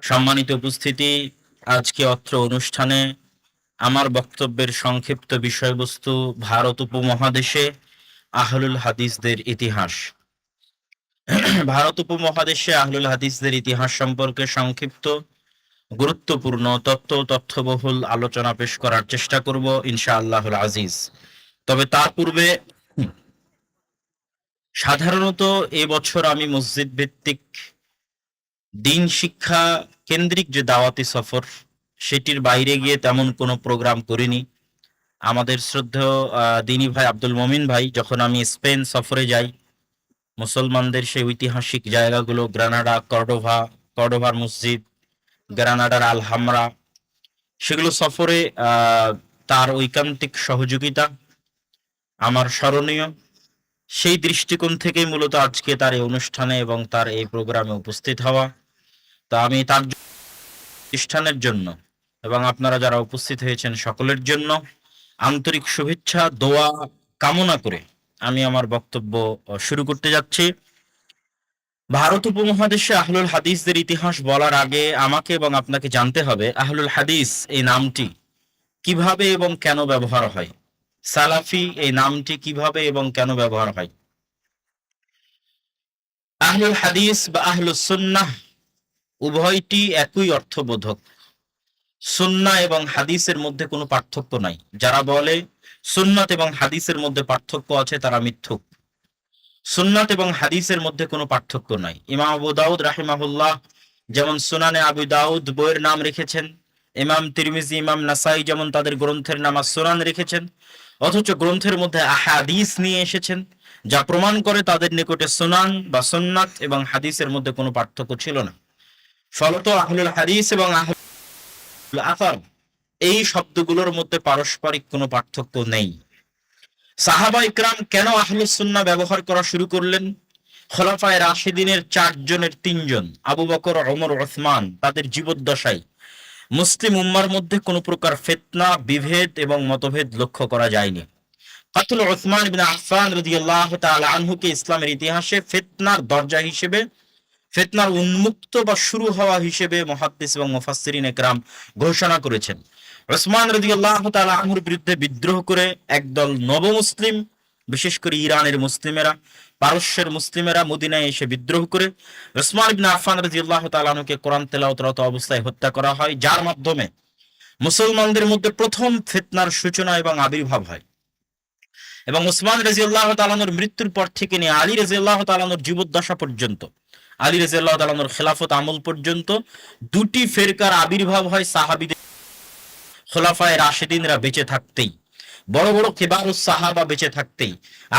সম্মানিত উপস্থিতি, আজকে অত্র অনুষ্ঠানে আমার বক্তব্যের সংক্ষিপ্ত বিষয়বস্তু ভারত উপমহাদেশে আহলুল হাদিসদের ইতিহাস। ভারত উপমহাদেশে আহলুল হাদিসদের ইতিহাস সম্পর্কে সংক্ষিপ্ত, গুরুত্বপূর্ণ তথ্যবহুল আলোচনা পেশ করার চেষ্টা করব ইনশাআল্লাহুল আজিজ। তবে তার পূর্বে সাধারণত এবছর আমি মসজিদ ভিত্তিক দিন শিক্ষা কেন্দ্রিক যে দাওয়াতি সফর, সেটির বাইরে গিয়ে তেমন কোনো প্রোগ্রাম করিনি। আমাদের শ্রদ্ধেয় দিনী ভাই আব্দুল মমিন ভাই, যখন আমি স্পেন সফরে যাই, মুসলমানদের সেই ঐতিহাসিক জায়গাগুলো গ্রানাডা, কর্ডোভার মসজিদ, গ্রানাডার আলহামরা, সেগুলো সফরে তার ঐকান্তিক সহযোগিতা আমার স্মরণীয়। সেই দৃষ্টিকোণ থেকেই মূলত আজকে তার এই অনুষ্ঠানে এবং তার এই প্রোগ্রামে উপস্থিত হওয়া। তা আমি তার প্রতিষ্ঠানের জন্য এবং আপনারা যারা উপস্থিত হয়েছেন সকলের জন্য আন্তরিক শুভেচ্ছা, দোয়া কামনা করে আমি আমার বক্তব্য শুরু করতে যাচ্ছি। ভারত উপমহাদেশে আহলুল হাদিসদের ইতিহাস বলার আগে আমাকে এবং আপনাকে জানতে হবে আহলুল হাদিস এই নামটি কিভাবে এবং কেন ব্যবহার হয়, সালাফি এই নামটি কিভাবে এবং কেন ব্যবহার হয়। আহলুল হাদিস বা আহলুস সুন্নাহ উভয়টি একই অর্থবোধক। সুন্নাহ এবং হাদিসের মধ্যে কোনো পার্থক্য নাই। যারা বলে সুন্নাত এবং হাদিসের মধ্যে পার্থক্য আছে, তারা মিথ্যুক। সুন্নাত এবং হাদিসের মধ্যে কোনো পার্থক্য নাই। ইমাম আবু দাউদ রাহিমাহুল্লাহ যেমন সুনানে আবু দাউদ বইয়ের নাম রেখেছেন, ইমাম তিরমিজি, ইমাম নাসাই যেমন তাদের গ্রন্থের নাম সুনান রেখেছেন, অথচ গ্রন্থের মধ্যে আহাদিস নিয়ে এসেছেন, যা প্রমাণ করে তাদের নিকটে সুনান বা সুন্নাত এবং হাদিসের মধ্যে কোনো পার্থক্য ছিল না। ফলত আহলুল হাদিস এবং আহলুল আসার এই শব্দগুলোর মধ্যে পারস্পরিক কোনো পার্থক্য নেই। সাহাবা ইকরাম কেন আহলুস সুন্নাহ ব্যবহার করা শুরু করলেন? খোলাফায়ে রাশিদিনের 4 জনের 3 জন, আবু বকর, ওমর, ওসমান, তাদের জীবদ্দশায় মুসলিম উম্মার মধ্যে কোনো প্রকার ফিতনা, বিভেদ এবং মতভেদ লক্ষ্য করা যায়নি। কাতল ওসমান ইবনে আফফান রাদিয়াল্লাহু তাআলা আনহুকে ইসলামের ইতিহাসে ফিতনার দরজা হিসেবে, ফিতনার উন্মুক্ত বা শুরু হওয়া হিসেবে মুহাদ্দিস এবং মুফাসসিরিন একরাম ঘোষণা করেছেন। ওসমান রাদিয়াল্লাহু তাআলা আনহুর বিরুদ্ধে বিদ্রোহ করে একদল নবমুসলিম, বিশেষ করে ইরানের মুসলিমেরা, পারস্যের মুসলিমেরা মদিনায় এসে বিদ্রোহ করে ওসমান ইবনে আফফান রাদিয়াল্লাহু তাআলা আনহুকে কোরআন তেলাওয়াতরত অবস্থায় হত্যা করা হয়, যার মাধ্যমে মুসলমানদের মধ্যে প্রথম ফিতনার সূচনা এবং আবির্ভাব হয়। এবং ওসমান রাদিয়াল্লাহু তাআলা আনহুর মৃত্যুর পর থেকে নিয়ে আলী রাদিয়াল্লাহু তাআলা আনহুর জীবদ্দশা পর্যন্ত, আলী রাদিয়াল্লাহু তাআলা আনহুর খেলাফত আমল পর্যন্ত দুটি ফিরকার আবির্ভাব হয় সাহাবীদের, খোলাফায়ে রাশিদিনরা বেঁচে থাকতেই, বড় বড় কিবারুস সাহাবা বেঁচে থাকতেই,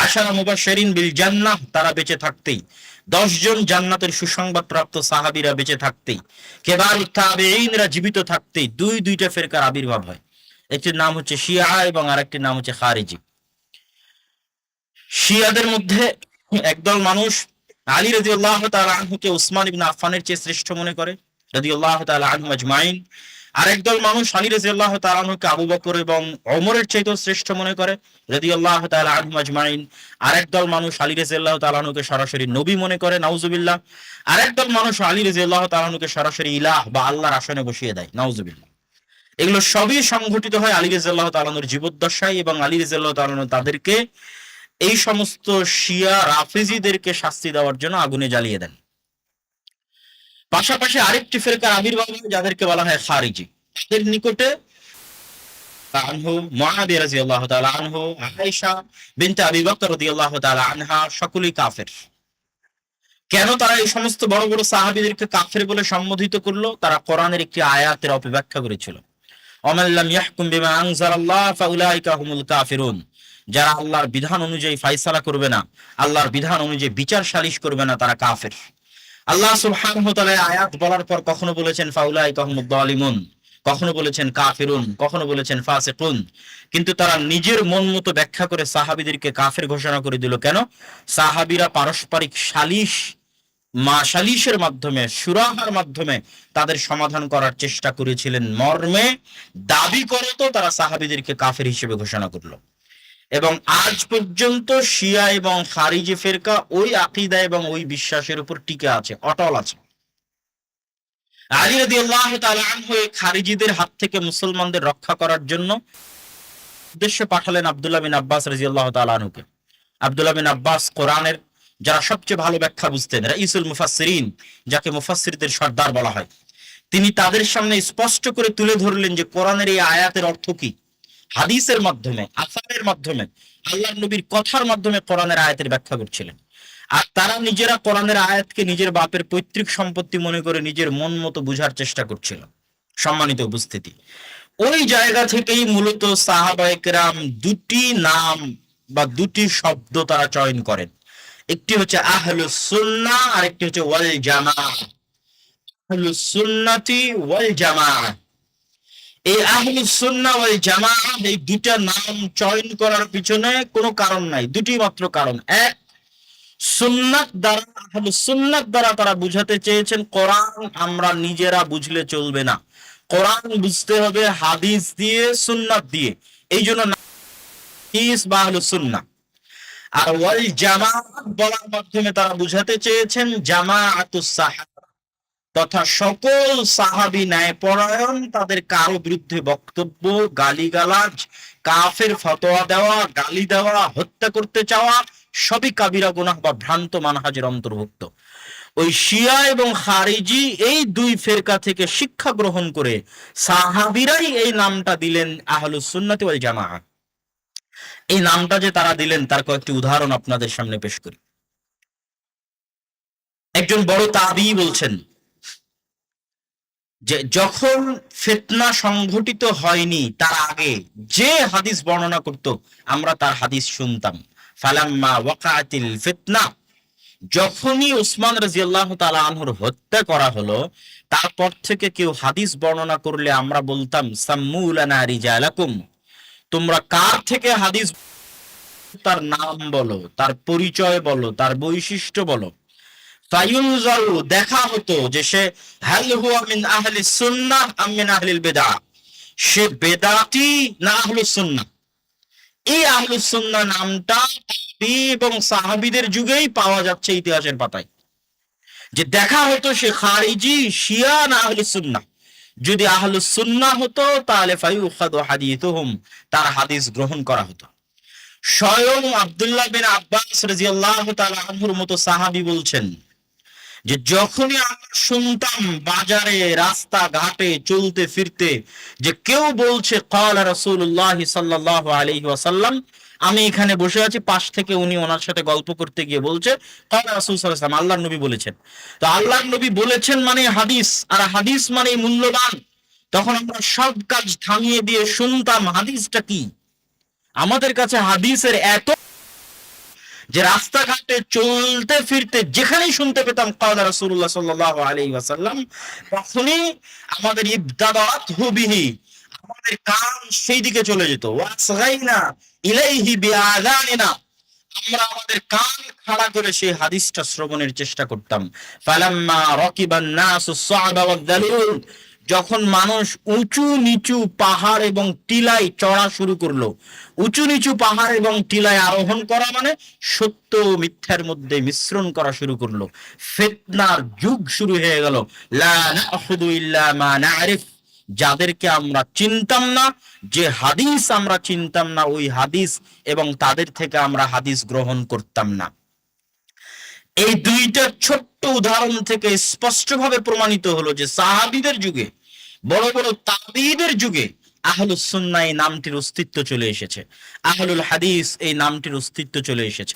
আশারা মুবাশশিরিন বিল জান্নাহ তারা বেঁচে থাকতেই, 10 জন জান্নাতের সুসংবাদ প্রাপ্ত সাহাবীরা বেঁচে থাকতেই, কিবারুত তাবেঈনরা জীবিত থাকতেই দুইটা ফিরকার আবির্ভাব হয়। একটির নাম হচ্ছে শিয়া এবং আরেকটির নাম হচ্ছে খারিজি। শিয়াদের মধ্যে একদল মানুষ আলী রাদিয়াল্লাহু তাআলা আনহুকে উসমান ইবনে আফফানের চেয়ে শ্রেষ্ঠ মনে করে, রাদিয়াল্লাহু তাআলা আনহুম আজমাইন। আরেকদল মানুষ আলী রাদিয়াল্লাহু তাআলা আনহুকে আবু বকর এবং ওমরের চাইতেও শ্রেষ্ঠ মনে করে, রাদিয়াল্লাহু তাআলা আনহুম আজমাইন। আরেকদল মানুষ আলী রাদিয়াল্লাহু তাআলা আনহুকে সরাসরি নবী মনে করে, নাউজুবিল্লাহ। আরেকদল মানুষ আলী রাদিয়াল্লাহু তাআলা আনহুকে সরাসরি ইলাহ বা আল্লাহর আসনে বসিয়ে দেয়, নাউজুবিল্লাহ। এগুলো সবই সংঘটিত হয় আলী রাদিয়াল্লাহু তাআলা আনহুর জীবদ্দশায়, এবং আলী রাদিয়াল্লাহু তাআলা আনহু তাদেরকে, এই সমস্ত শিয়া রাফিজিদেরকে শাস্তি দেওয়ার জন্য আগুনে জ্বালিয়ে দেন। পাশাপাশি আরেকটি ফিরকার আবির্ভাব হয় যাদেরকে বলা হয় খারিজি। তাদের নিকটে আনহু, মুআবিয়া রাদিয়াল্লাহু তাআলা আনহু, আয়েশা বিনতে আবি বকর রাদিয়াল্লাহু তাআলা আনহা সকলেই কাফের। কেন তারা এই সমস্ত বড় বড় সাহাবীদেরকে কাফের বলে সম্বোধিত করলো? তারা কোরআনের একটি আয়াতের অপব্যাখ্যা করেছিল। ওয়ামান লাম ইয়াহকুম বিমা আনজালাল্লাহ ফাউলাইকা হুমুল কাফিরুন। যারা আল্লাহর বিধান অনুযায়ী ফায়সালা করবে না, আল্লাহর বিধান অনুযায়ী বিচার সালিশ করবে না, তারা কাফের। আল্লাহ সুবহানাহু ওয়া তাআলা আয়াত বলার পর কখনো বলেছেন ফাউলাইকা হুমুদ যালিমুন, কখনো বলেছেন কাফিরুন, কখনো বলেছেন ফাসিকুন। কিন্তু তারা নিজের মন মতো ব্যাখ্যা করে সাহাবীদেরকে কাফের ঘোষণা করে দিল। কেন? সাহাবীরা পারস্পরিক সালিশের মাধ্যমে, সুরাহার মাধ্যমে তাদের সমাধান করার চেষ্টা করেছিলেন, মর্মে দাবি করে তো তারা সাহাবীদেরকে কাফের হিসেবে ঘোষণা করলো। এবং আজ পর্যন্ত শিয়া এবং খারিজি ফিরকা ওই আকীদা এবং ওই বিশ্বাসের উপর টিকে আছে, অটল আছে। আলী রাদিয়াল্লাহু তাআলা আনহু এই খারিজিদের হাত থেকে মুসলমানদের রক্ষা করার জন্য উদ্দেশ্যে পাঠালেন আব্দুল্লাহ বিন আব্বাস রাদিয়াল্লাহু তাআলা আনহুকে। আব্দুল্লাহ বিন আব্বাস কোরআনের যারা সবচেয়ে ভালো ব্যাখ্যা বুঝতেন, রাইসুল মুফাসসিরিন, যাকে মুফাসসিরদের সর্দার বলা হয়, তিনি তাদের সামনে স্পষ্ট করে তুলে ধরলেন যে কোরআনের এই আয়াতের অর্থ কি। হাদিসের মাধ্যমে, আসারের মাধ্যমে, আল্লাহর নবীর কথার মাধ্যমে কোরআনের আয়াতের ব্যাখ্যা করছিলেন। আর তারা নিজেরা কোরআনের আয়াতকে নিজের বাপের পৈতৃক সম্পত্তি মনে করে নিজের মন মতো বুঝার চেষ্টা করছিল। সম্মানিত উপস্থিতি, ওই জায়গা থেকেই মূলত সাহাবায়ে কেরাম দুটি নাম বা দুটি শব্দ তারা চয়ন করেন। একটি হচ্ছে আহলুস সুন্নাহ আর একটি হচ্ছে ওয়াল জামাআহ। আহলুস সুন্নাতি ওয়াল জামাআহ, এই আহলুস সুন্নাহ ওয়াল জামাআহ এই দুটা নাম চয়ন করার পিছনে কোনো কারণ নাই, দুটি মাত্র কারণ। এক, সুন্নাত দ্বারা, আহলুস সুন্নাত দ্বারা তারা বুঝাতে চেয়েছেন কোরআন আমরা নিজেরা বুঝলে চলবে না, কোরআন বুঝতে হবে হাদিস দিয়ে, সুন্নাত দিয়ে। এই জন্য হাদিস বা আহলুস সুন্নাহ। আর ওয়াল জামাআত বলার মাধ্যমে তারা বুঝাতে চেয়েছেন জামাআতুস সাহাবা, তথা সকল সাহাবী ন্যায়পরায়ণ, তাদের কারো বিরুদ্ধে বক্তব্য, গালিগালাজ, কাফের ফতোয়া দেওয়া, গালি দেওয়া, হত্যা করতে চাওয়া সবই কাবিরা গুনাহ বা ভ্রান্ত মানহাজের অন্তর্ভুক্ত। ওই শিয়া এবং খারিজি এই দুই ফেরকা থেকে শিক্ষা গ্রহণ করে সাহাবীরাই এই নামটা দিলেন আহলুস সুন্নাতি ওয়াল জামাআহ। এই নামটা যে তারা দিলেন তার কয়েকটি উদাহরণ আপনাদের সামনে পেশ করি। একজন বড় তাবী বলছেন যে যখন ফিতনা সংঘটিত হয়নি তার আগে যে হাদিস বর্ণনা করত আমরা তার হাদিস শুনতাম। ফালাম্মা ওয়াকাতিল ফিতনা, যখনই উসমান রাদিয়াল্লাহু তাআলা আনহুর হত্যা করা হলো তারপর থেকে কেউ হাদিস বর্ণনা করলে আমরা বলতাম সাম্মু লানা রিজালাকুম, তোমরা কার থেকে হাদিস, তার নাম বলো, তার পরিচয় বলো, তার বৈশিষ্ট্য বলো। ফায়ুনজারু, দেখা হতো যে সে হাল হুয়া মিন আহলিস সুন্নাহ আম মিন আহলিল বিদআহ, সে বেদাতি না আহলুস সুন্নাহ। এই আহলুস সুন্নাহ নামটা তাবী এবং সাহাবীদের যুগেই পাওয়া যাচ্ছে ইতিহাসের পাতায়। যে দেখা হতো সে খারিজি, শিয়া না আহলুস সুন্নাহ। যদি আহলুস সুন্নাহ হতো তাহলে ফায়ুখাদু হাদিসুহুম, তার হাদিস গ্রহণ করা হতো। স্বয়ং আব্দুল্লাহ বিন আব্বাস রাদিয়াল্লাহু তাআলা আনহুর মতো সাহাবী বলছেন যে যখনই আমরা শুনতাম বাজারে, রাস্তা ঘাটে চলতে ফিরতে যে কেউ বলছে ক্বালা রাসূলুল্লাহ সাল্লাল্লাহু আলাইহি ওয়াসাল্লাম, আমি এখানে বসে আছি, পাশ থেকে উনি ওনার সাথে গল্প করতে গিয়ে বলছে ক্বালা রাসূল সাল্লাল্লাহু আলাইহি ওয়াসাল্লাম, আল্লাহর নবী বলেছেন। তো আল্লাহর নবী বলেছেন মানে হাদিস, আর হাদিস মানে মূল্যবান। তখন আমরা সব কাজ থামিয়ে দিয়ে শুনতাম হাদিসটা কি। আমাদের কাছে হাদিসের এত যে রাস্তাঘাটে চলতে ফিরতে যেখানেই শুনতে পেতাম ক্বালা রাসূলুল্লাহ সাল্লাল্লাহু আলাইহি ওয়াসাল্লাম, তখনই আমাদের ইবতাদাতহু বিহি, আমাদের কান সেই দিকে চলে যেত। ওয়াসগাইনা ইলাইহি বিআযানিনা, আমরা আমাদের কান খাড়া করে সেই হাদিসটা শ্রবণের চেষ্টা করতাম। ফালাম্মা রাকিবান নাসু সা'বা ওয়াদ-দালুল, যখন মানুষ উঁচু নিচু পাহাড় এবং টিলায় চড়া শুরু করলো, উঁচু নিচু পাহাড় এবং টিলায় আরোহণ করা মানে সত্য ও মিথ্যার মধ্যে মিশ্রণ করা শুরু করলো, ফিতনার যুগ শুরু হয়ে গেল। লা নাখুদু ইল্লা মা না'রিফ, যাদেরকে আমরা চিনতাম না, যে হাদিস আমরা চিনতাম না, ওই হাদিস এবং তাদের থেকে আমরা হাদিস গ্রহণ করতাম না। এই দুইটা ছোট্ট উদাহরণ থেকে স্পষ্টভাবে প্রমাণিত হলো যে সাহাবীদের যুগে, বড় বড় তাবীদের যুগে আহলুস সুন্নাহ এই নামটির অস্তিত্ব চলে এসেছে, আহলুল হাদিস এই নামটির অস্তিত্ব চলে এসেছে।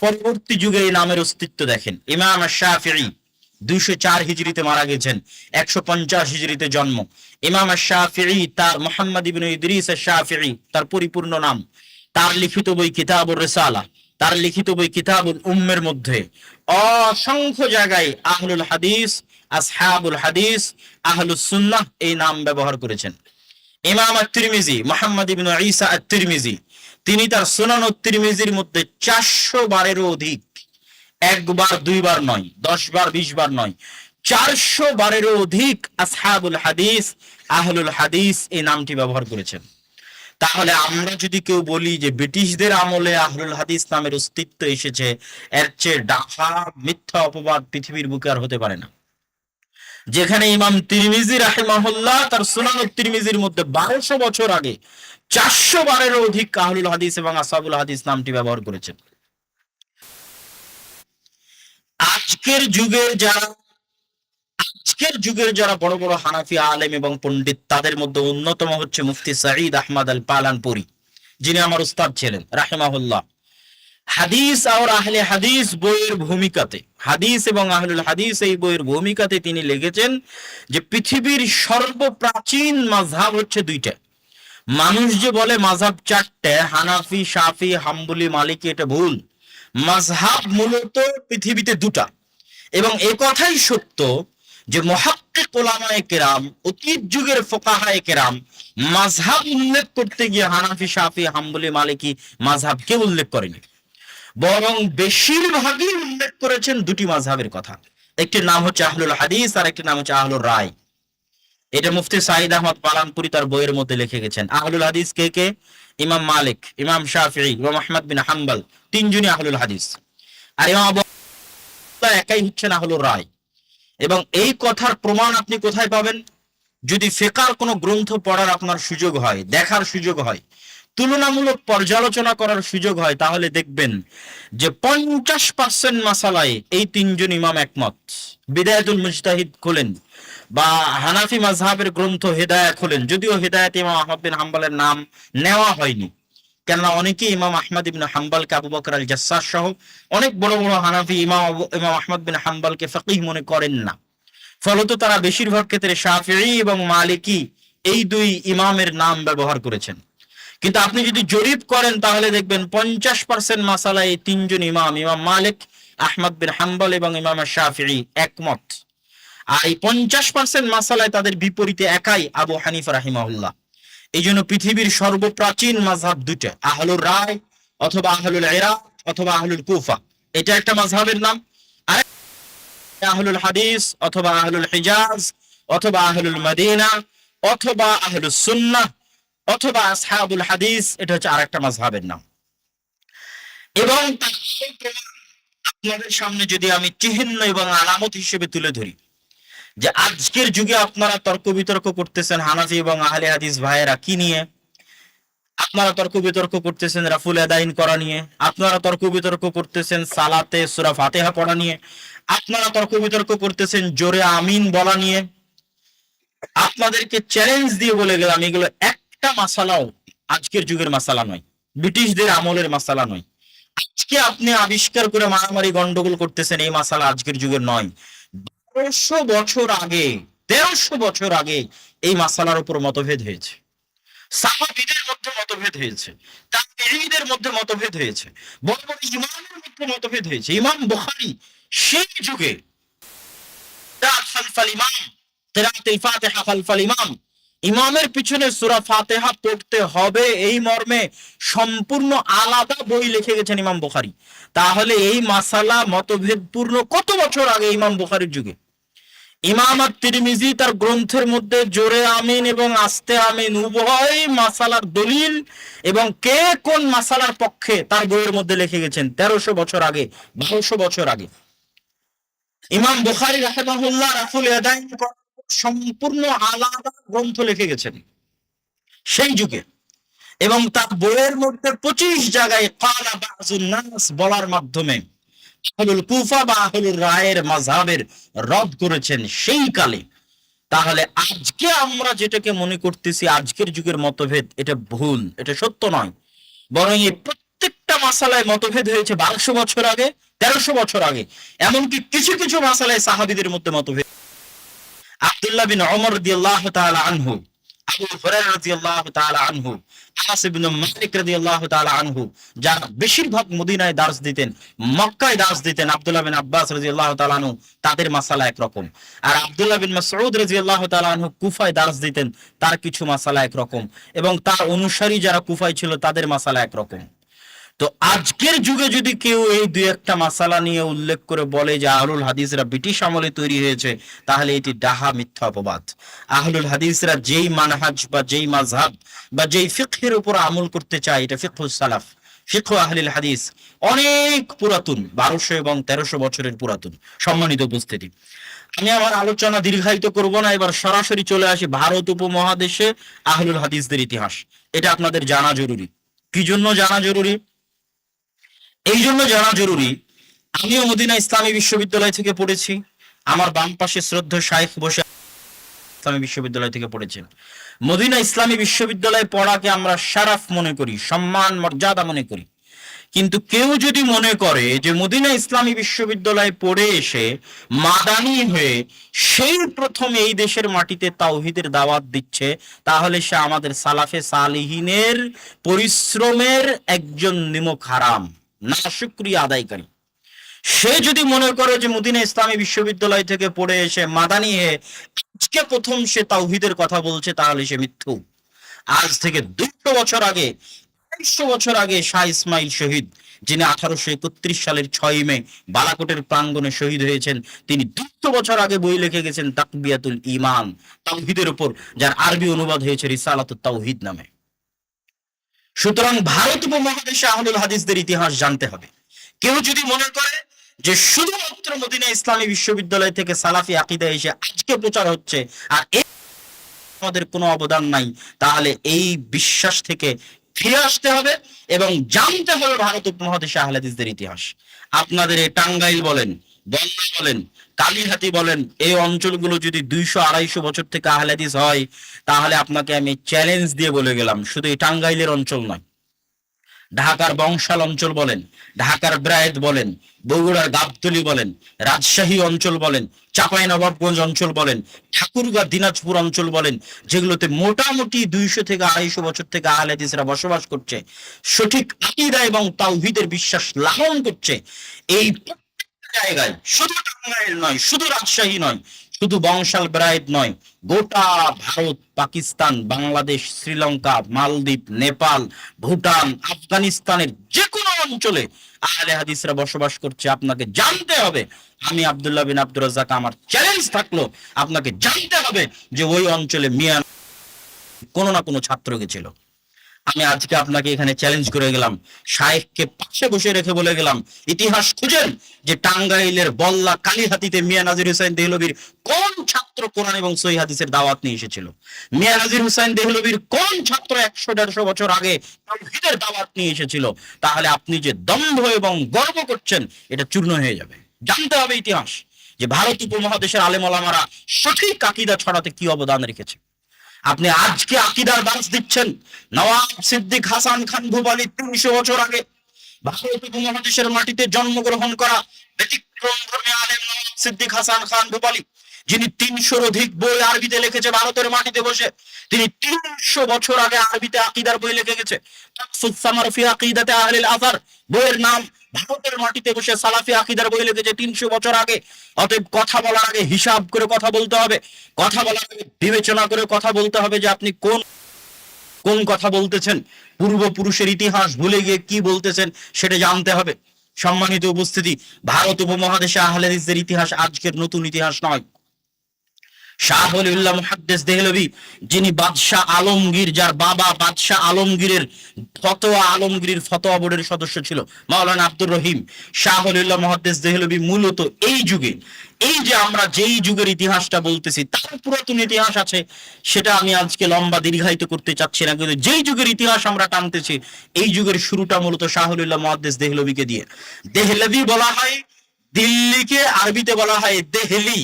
পরবর্তী যুগে এই নামের অস্তিত্ব দেখেন। ইমাম শাফিঈ 204 হিজরিতে মারা গেছেন, 150 হিজরিতে জন্ম। ইমাম শাফিঈ, তার মুহাম্মদ ইবনে ইদ্রিস শাফিঈ তার পরিপূর্ণ নাম। তার লিখিত বই কিতাবুর রিসালা, তার লিখিত বই কিতাবুল উম্মের মধ্যে অসংখ্য জায়গায় আহলুল হাদিস, আসহাবুল হাদিস, আহলুস সুন্নাহ এই নাম ব্যবহার করেছেন। ইমাম আত-তিরমিজি, মুহাম্মদ ইবনে ঈসা আত-তিরমিজি, তিনি তার সুনান আত-তিরমিজির মধ্যে 400 বারেরও অধিক, একবার দুইবার নয়, 10 বার 20 বার নয়, 400 বারেরও অধিক আসহাবুল হাদিস, আহলুল হাদিস এই নামটি ব্যবহার করেছেন। তাহলে আমরা যদি কেউ বলি যে ব্রিটিশদের আমলে আহলুল হাদিস নামের অস্তিত্ব এসেছে, এর চেয়ে ডাহা মিথ্যা অপবাদ পৃথিবীর বুকে আর হতে পারে না। যেখানে ইমাম তিরমিজি রাহিমাহুল্লাহ তার সুনান তিরমিজির মধ্যে 1200 বছর আগে 400 বারেরও অধিক আহলুল হাদিস এবং আসহাবুল হাদিস নামটি ব্যবহার করেছেন। আজকের যুগের যারা আজকের যুগের যারা বড় বড় হানাফি আলেম এবং পণ্ডিত, তাদের মধ্যে অন্যতম হচ্ছে মুফতি সাঈদ আহমদ আল পালানপুরি, যিনি আমার উস্তাদ ছিলেন রাহিমাহুল্লাহ। হাদিস আর আহলে হাদিস বইয়ের ভূমিকাতে, হাদিস এবং আহলুল হাদিস এই বইয়ের ভূমিকাতে তিনি লিখেছেন যে পৃথিবীর সর্বপ্রাচীন মাযহাব হচ্ছে দুইটা। মানুষ যে বলে মাযহাব চারটে, হানাফি, শাফি, হাম্বলি, মালিকি, এটা ভুল। মাযহাব মূলত পৃথিবীতে দুটা, এবং এ কথাই সত্য যে মুহাক্কিক উলামায়ে কেরাম, অতীত যুগের ফুকাহায়ে কেরাম মাযহাব উল্লেখ করতে গিয়ে হানাফি, শাফি, হাম্বলি, মালিকি মাযহাবকে উল্লেখ করেনি, বরং বেশিরভাগই উল্লেখ করেছেন দুটি মাযহাবের কথা। একটির নাম হচ্ছে আহলুল হাদিস আর একটির নাম হচ্ছে আহলুর রায়। এটা মুফতি সাঈদ আহমদ পালানপুরি তার বইয়ের মধ্যে লিখে গেছেন। আহলুল হাদিস কে কে? ইমাম মালিক, ইমাম শাফিঈ, ইমাম আহমদ বিন হাম্বল, তিনজনই আহলুল হাদিস। আর ইমাম আবু হানিফা একাই হচ্ছেন আহলুর রায়। এবং এই কথার প্রমাণ আপনি কোথায় পাবেন? যদি ফিকহের কোনো গ্রন্থ পড়ার আপনার সুযোগ হয়, দেখার সুযোগ হয়, তুলনামূলক পর্যালোচনা করার সুযোগ হয়, তাহলে দেখবেন যে 50% মাসালায় এই তিনজন ইমাম একমত। বিদায়াতুল মুজতাহিদ খোলেন বা হানাফি মাযহাবের গ্রন্থ হেদায়া খোলেন, যদিও হেদায়াতে ইমাম আহমদ বিন হাম্বলের নাম নেওয়া হয়নি, কেননা অনেকেই ইমাম আহমদ ইবনে হাম্বলকে আবু বকর আল জাসসাস সহ অনেক বড় বড় হানাফি ইমাম আহমদ বিন হাম্বলকে ফকিহ মনে করেন না। ফলত তারা বেশিরভাগ ক্ষেত্রে শাফিঈ এবং মালিকি এই দুই ইমামের নাম ব্যবহার করেছেন। কিন্তু আপনি যদি জরিপ করেন তাহলে দেখবেন 50% মাসালায় এই তিনজন ইমাম, ইমাম মালিক, আহমদ বিন হাম্বল এবং ইমাম শাফিঈ একমত। আর এই 50% মাসালায় তাদের বিপরীতে একাই আবু হানিফা রাহিমাহুল্লাহ। এই জন্য পৃথিবীর সর্বপ্রাচীন মাযহাব দুটো, আহলুর রায় অথবা আহলুল ইরাক অথবা আহলুল কুফা, এটা একটা মাযহাবের নাম। আর আহলুল হাদিস অথবা আহলুল হিজাজ অথবা আহলুল মদিনা অথবা আহলুস সুন্নাহ অথবা আসহাবুল হাদিস, এটা হচ্ছে আরেকটা মাযহাবের নাম। এবং আপনাদের সামনে যদি আমি চিহ্ন এবং আলামত হিসেবে তুলে ধরি যে আজকের যুগে আপনারা তর্ক বিতর্ক করতেছেন হানাফি এবং আহলে হাদিস ভাইয়েরা কি নিয়ে? আপনারা তর্ক বিতর্ক করতেছেন রাফুল আদাইন করা নিয়ে, আপনারা তর্ক বিতর্ক করতেছেন সালাতে সূরা ফাতিহা পড়া নিয়ে, আপনারা তর্ক বিতর্ক করতেছেন জোরে আমিন বলা নিয়ে। আপনাদেরকে চ্যালেঞ্জ দিয়ে বলে গেলাম, এগুলো একটা মাসালাও আজকের যুগের মাসালা নয়, ব্রিটিশদের আমলের মাসালা নয়। আজকে আপনি আবিষ্কার করে মারামারি গন্ডগোল করতেছেন, এই মাসালা আজকের যুগের নয়। 1300 বছর আগে, 1300 বছর আগে এই মাসালার উপর মতভেদ হয়েছে, সাহাবীদের মধ্যে মতভেদ হয়েছে, তাবেঈদের মধ্যে মতভেদ হয়েছে, বড় বড় ইমামের মধ্যে মতভেদ হয়েছে। ইমাম বুখারী সেই যুগে খালফাল ইমাম, কিরাআতুল ফাতিহা খালফাল ইমাম, ইমামের পিছনে সূরা ফাতিহা পড়তে হবে এই মর্মে সম্পূর্ণ আলাদা বই লিখে গেছেন ইমাম বুখারী। তাহলে এই মাসালা মতভেদপূর্ণ কত বছর আগে ইমাম বুখারীর যুগে। ইমাম আত-তিরমিজি তার গ্রন্থের মধ্যে জোরে আমিন এবং আস্তে আমিন উভয় মাসালার দলিল এবং কে কোন মাসালার পক্ষে তার বইয়ের মধ্যে লিখে গেছেন 1300 বছর আগে, 1200 বছর আগে। ইমাম বুখারী রাহিমাহুল্লাহ রাফুল আদাইন সম্পূর্ণ আলাদা গ্রন্থ লিখে গেছেন সেই যুগে, এবং তার বইয়ের মধ্যে 25 জায়গায় ক্বালা বাযুন নাস বলার মাধ্যমে আহলুল কুফা বা আহলুর রায়ের মাযহাবের রদ করেছেন সেই কালে। তাহলে আজকে আমরা যেটাকে মনে করতেছি আজকের যুগের মতভেদ, এটা ভুল, এটা সত্য নয়। বরং এই প্রত্যেকটা মাসালায় মতভেদ হয়েছে 1200 বছর আগে, 1300 বছর আগে। এমনকি কিছু কিছু মাসালায় সাহাবীদের মধ্যে মতভেদ। আব্দুল্লাহ বিন ওমর রাদিয়াল্লাহু তাআলা আনহু, আবু হুরায়রা রাদিয়াল্লাহু তাআলা আনহু, আনাস ইবনে মালিক রাদিয়াল্লাহু তাআলা আনহু, যারা বেশিরভাগ মদিনায় দার্স দিতেন, মক্কায় দার্স দিতেন, আব্দুল্লাহ বিন আব্বাস রাদিয়াল্লাহু তাআলা আনহু, তাদের মাসালা একরকম। আর আব্দুল্লাহ বিন মাসউদ রাদিয়াল্লাহু তাআলা আনহু কুফায় দার্স দিতেন, তার কিছু মাসালা একরকম, এবং তার অনুসারী যারা কুফায় ছিল তাদের মাসালা একরকম। তো আজকের যুগে যদি কেউ এই দুই একটা মাসালা নিয়ে উল্লেখ করে বলে যে আহলুল হাদিসরা ব্রিটিশ আমলে তৈরি হয়েছে, তাহলে এটি ডাহা মিথ্যা অপবাদ। আহলুল হাদিসরা যেই মানহাজ বা যেই মাযহাব বা যেই ফিকহের উপর আমল করতে চায়, এটা ফিকহুস সালাফ, ফিকহ আহলিল হাদিস অনেক পুরাতন, 1200 এবং 1300 বছরের পুরাতন। সম্মানিত উপস্থিতি, আমি আমার আলোচনা দীর্ঘায়িত করব না, এবার সরাসরি চলে আসি ভারত উপমহাদেশে আহলুল হাদিসদের ইতিহাস। এটা আপনাদের জানা জরুরি। কি জন্য জানা জরুরি? এই জন্য জানা জরুরি, আমিও মদিনা ইসলামী বিশ্ববিদ্যালয় থেকে পড়েছি। আমার বাম পাশে শ্রদ্ধেয় শাইখ বসে ইসলামী বিশ্ববিদ্যালয় থেকে পড়েছেন। মদিনা ইসলামী বিশ্ববিদ্যালয়ে পড়াকে আমরা শারাফ মনে করি, সম্মান মর্যাদা মনে করি। কিন্তু কেউ যদি মনে করে যে মদিনা ইসলামী বিশ্ববিদ্যালয়ে পড়ে এসে মাদানি হয়ে সেই প্রথম এই দেশের মাটিতে তাওহীদের দাওয়াত দিচ্ছে, তাহলে সে আমাদের সালাফে সালিহিনের পরিশ্রমের একজন নিমক হারাম, নাশুকরিয়া আদায়কারী। সে যদি মনে করে যে মদিনা ইসলামী বিশ্ববিদ্যালয় থেকে পড়ে এসে মাদানি হয়ে আজকে প্রথম সে তাওহীদের কথা বলছে, তাহলে সে মিথ্যু। আজ থেকে 200 বছর আগে, 250 বছর আগে শাহ ইসমাইল শহীদ, যিনি 1831 সালের 6 মে বালাকোটের প্রাঙ্গণে শহীদ হয়েছেন, তিনি 200 বছর আগে বই লিখে গেছেন তাকবিয়াতুল ঈমান, তাওহীদের উপর, যার আরবি অনুবাদ হয়েছে রিসালাতুত তাওহীদ নামে। সুতরাং ভারত উপমহাদেশে আহলুল হাদিসদের ইতিহাস জানতে হবে। কেউ যদি মনে করে যে শুধুমাত্র মদিনা ইসলামী বিশ্ববিদ্যালয় থেকে সালাফি আকীদা এসে আজকে প্রচার হচ্ছে আর আমাদের কোনো অবদান নাই, তাহলে এই বিশ্বাস থেকে ফিরে আসতে হবে এবং জানতে হবে ভারত উপমহাদেশে আহলে হাদিসদের ইতিহাস। আপনাদের এই টাঙ্গাইল বলেন, বন্যা বলেন, কালীহাতি বলেন, এই অঞ্চলগুলো যদি 200-250 বছর থেকে আহলে হাদিস হয়, তাহলে আপনাকে আমি চ্যালেঞ্জ দিয়ে বলে গেলাম, শুধু এই টাঙ্গাইলের অঞ্চল নয়, ঢাকার বংশাল অঞ্চল বলেন, ঢাকার ব্রায়েত বলেন, বগুড়ার গাবতলী বলেন, রাজশাহী অঞ্চল বলেন, চাঁপাইনবাবগঞ্জ অঞ্চল বলেন, ঠাকুরগাঁ দিনাজপুর অঞ্চল বলেন, যেগুলোতে মোটামুটি 200 থেকে 250 বছর থেকে আহলে হাদিসরা বসবাস করছে, সঠিক আকীদা এবং তাওহীদের বিশ্বাস লালন করছে, এই প্রত্যেকটা জায়গায়, শুধু টাঙ্গাইল নয়, শুধু রাজশাহী নয়, শুধু বংশাল ব্রায়েত নয়, গোটা ভারত, পাকিস্তান, বাংলাদেশ, শ্রীলঙ্কা, মালদ্বীপ, নেপাল, ভুটান, আফগানিস্তানের যে কোনো অঞ্চলে আহলে হাদিসরা বসবাস করছে। আপনাকে জানতে হবে, আমি আব্দুল্লাহ বিন আব্দুর রাজ্জাক, আমার চ্যালেঞ্জ থাকলো, আপনাকে জানতে হবে যে ওই অঞ্চলে মিয়া কোনো না কোনো ছাত্র গেছিল। আমি আজকে আপনাকে এখানে চ্যালেঞ্জ করে গেলাম, শায়েখকে পাশে বসে রেখে বলে গেলাম, ইতিহাস খুঁজেন যে টাঙ্গাইলের বল্লা কালীহাতিতে মিয়া নাজির হুসাইন দেহলভীর কোন ছাত্র কোরআন এবং সহিহ হাদিসের দাওয়াত নিয়ে এসেছিল? মিয়া নাজির হুসাইন দেহলভীর কোন ছাত্র 100-150 বছর আগে তাওহীদের দাওয়াত নিয়ে এসেছিল? তাহলে আপনি যে দম্ভ এবং গর্ব করছেন, এটা চূর্ণ হয়ে যাবে। জানতে হবে ইতিহাস, যে ভারত উপমহাদেশের আলেম ওলামারা সঠিক আকীদা ছড়াতে কি অবদান রেখেছে। আপনি আজকে আকীদার দাস দিচ্ছেন। নওয়াব সিদ্দিক হাসান খান ভূপালী 300 বছর আগে ভারত উপমহাদেশের মাটিতে জন্মগ্রহণ করা ব্যতিক্রমধর্মী আলেম নওয়াব সিদ্দিক হাসান খান ভূপালী, যিনি 300-র অধিক বই আরবিতে লিখেছে ভারতের মাটিতে বসে। তিনি 300 বছর আগে আরবিতে আকীদার বই লিখে গেছে। তাকসুস সামার ফি আকীদাতে আহলিল আসার বইয়ের নাম, ভারতের মাটিতে বসে সালাফি আকীদার বই লিখেছে 300 বছর আগে। অতএব কথা বলার আগে হিসাব করে কথা বলতে হবে, কথা বলার আগে বিবেচনা করে কথা বলতে হবে যে আপনি কোন কোন কথা বলতেছেন, পূর্বপুরুষের ইতিহাস ভুলে গিয়ে কি বলতেছেন সেটা জানতে হবে। সম্মানিত উপস্থিতি, ভারত উপমহাদেশে আহলে হাদিসদের ইতিহাস আজকের নতুন ইতিহাস নয়। শাহ ওলিউল্লাহ মুহাদ্দিস দেহলভী, যিনি বাদশাহ আলমগীর, যার বাবা বাদশাহ আলমগীরের ফতোয়া বোর্ডের সদস্য ছিল, মাওলানা আব্দুর রহিম, শাহ ওলিউল্লাহ মুহাদ্দিস দেহলভী মূলত এই যুগে, এই যে আমরা যেই যুগের ইতিহাসটা বলতেছি তার পুরাতন ইতিহাস আছে, সেটা আমি আজকে লম্বা দীর্ঘায়িত করতে চাচ্ছি না, কিন্তু যেই যুগের ইতিহাস আমরা টানতেছি, এই যুগের শুরুটা মূলত শাহ ওলিউল্লাহ মুহাদ্দিস দেহলভীকে দিয়ে। দেহলভী বলা হয় দিল্লিকে, আরবিতে বলা হয় দেহলি।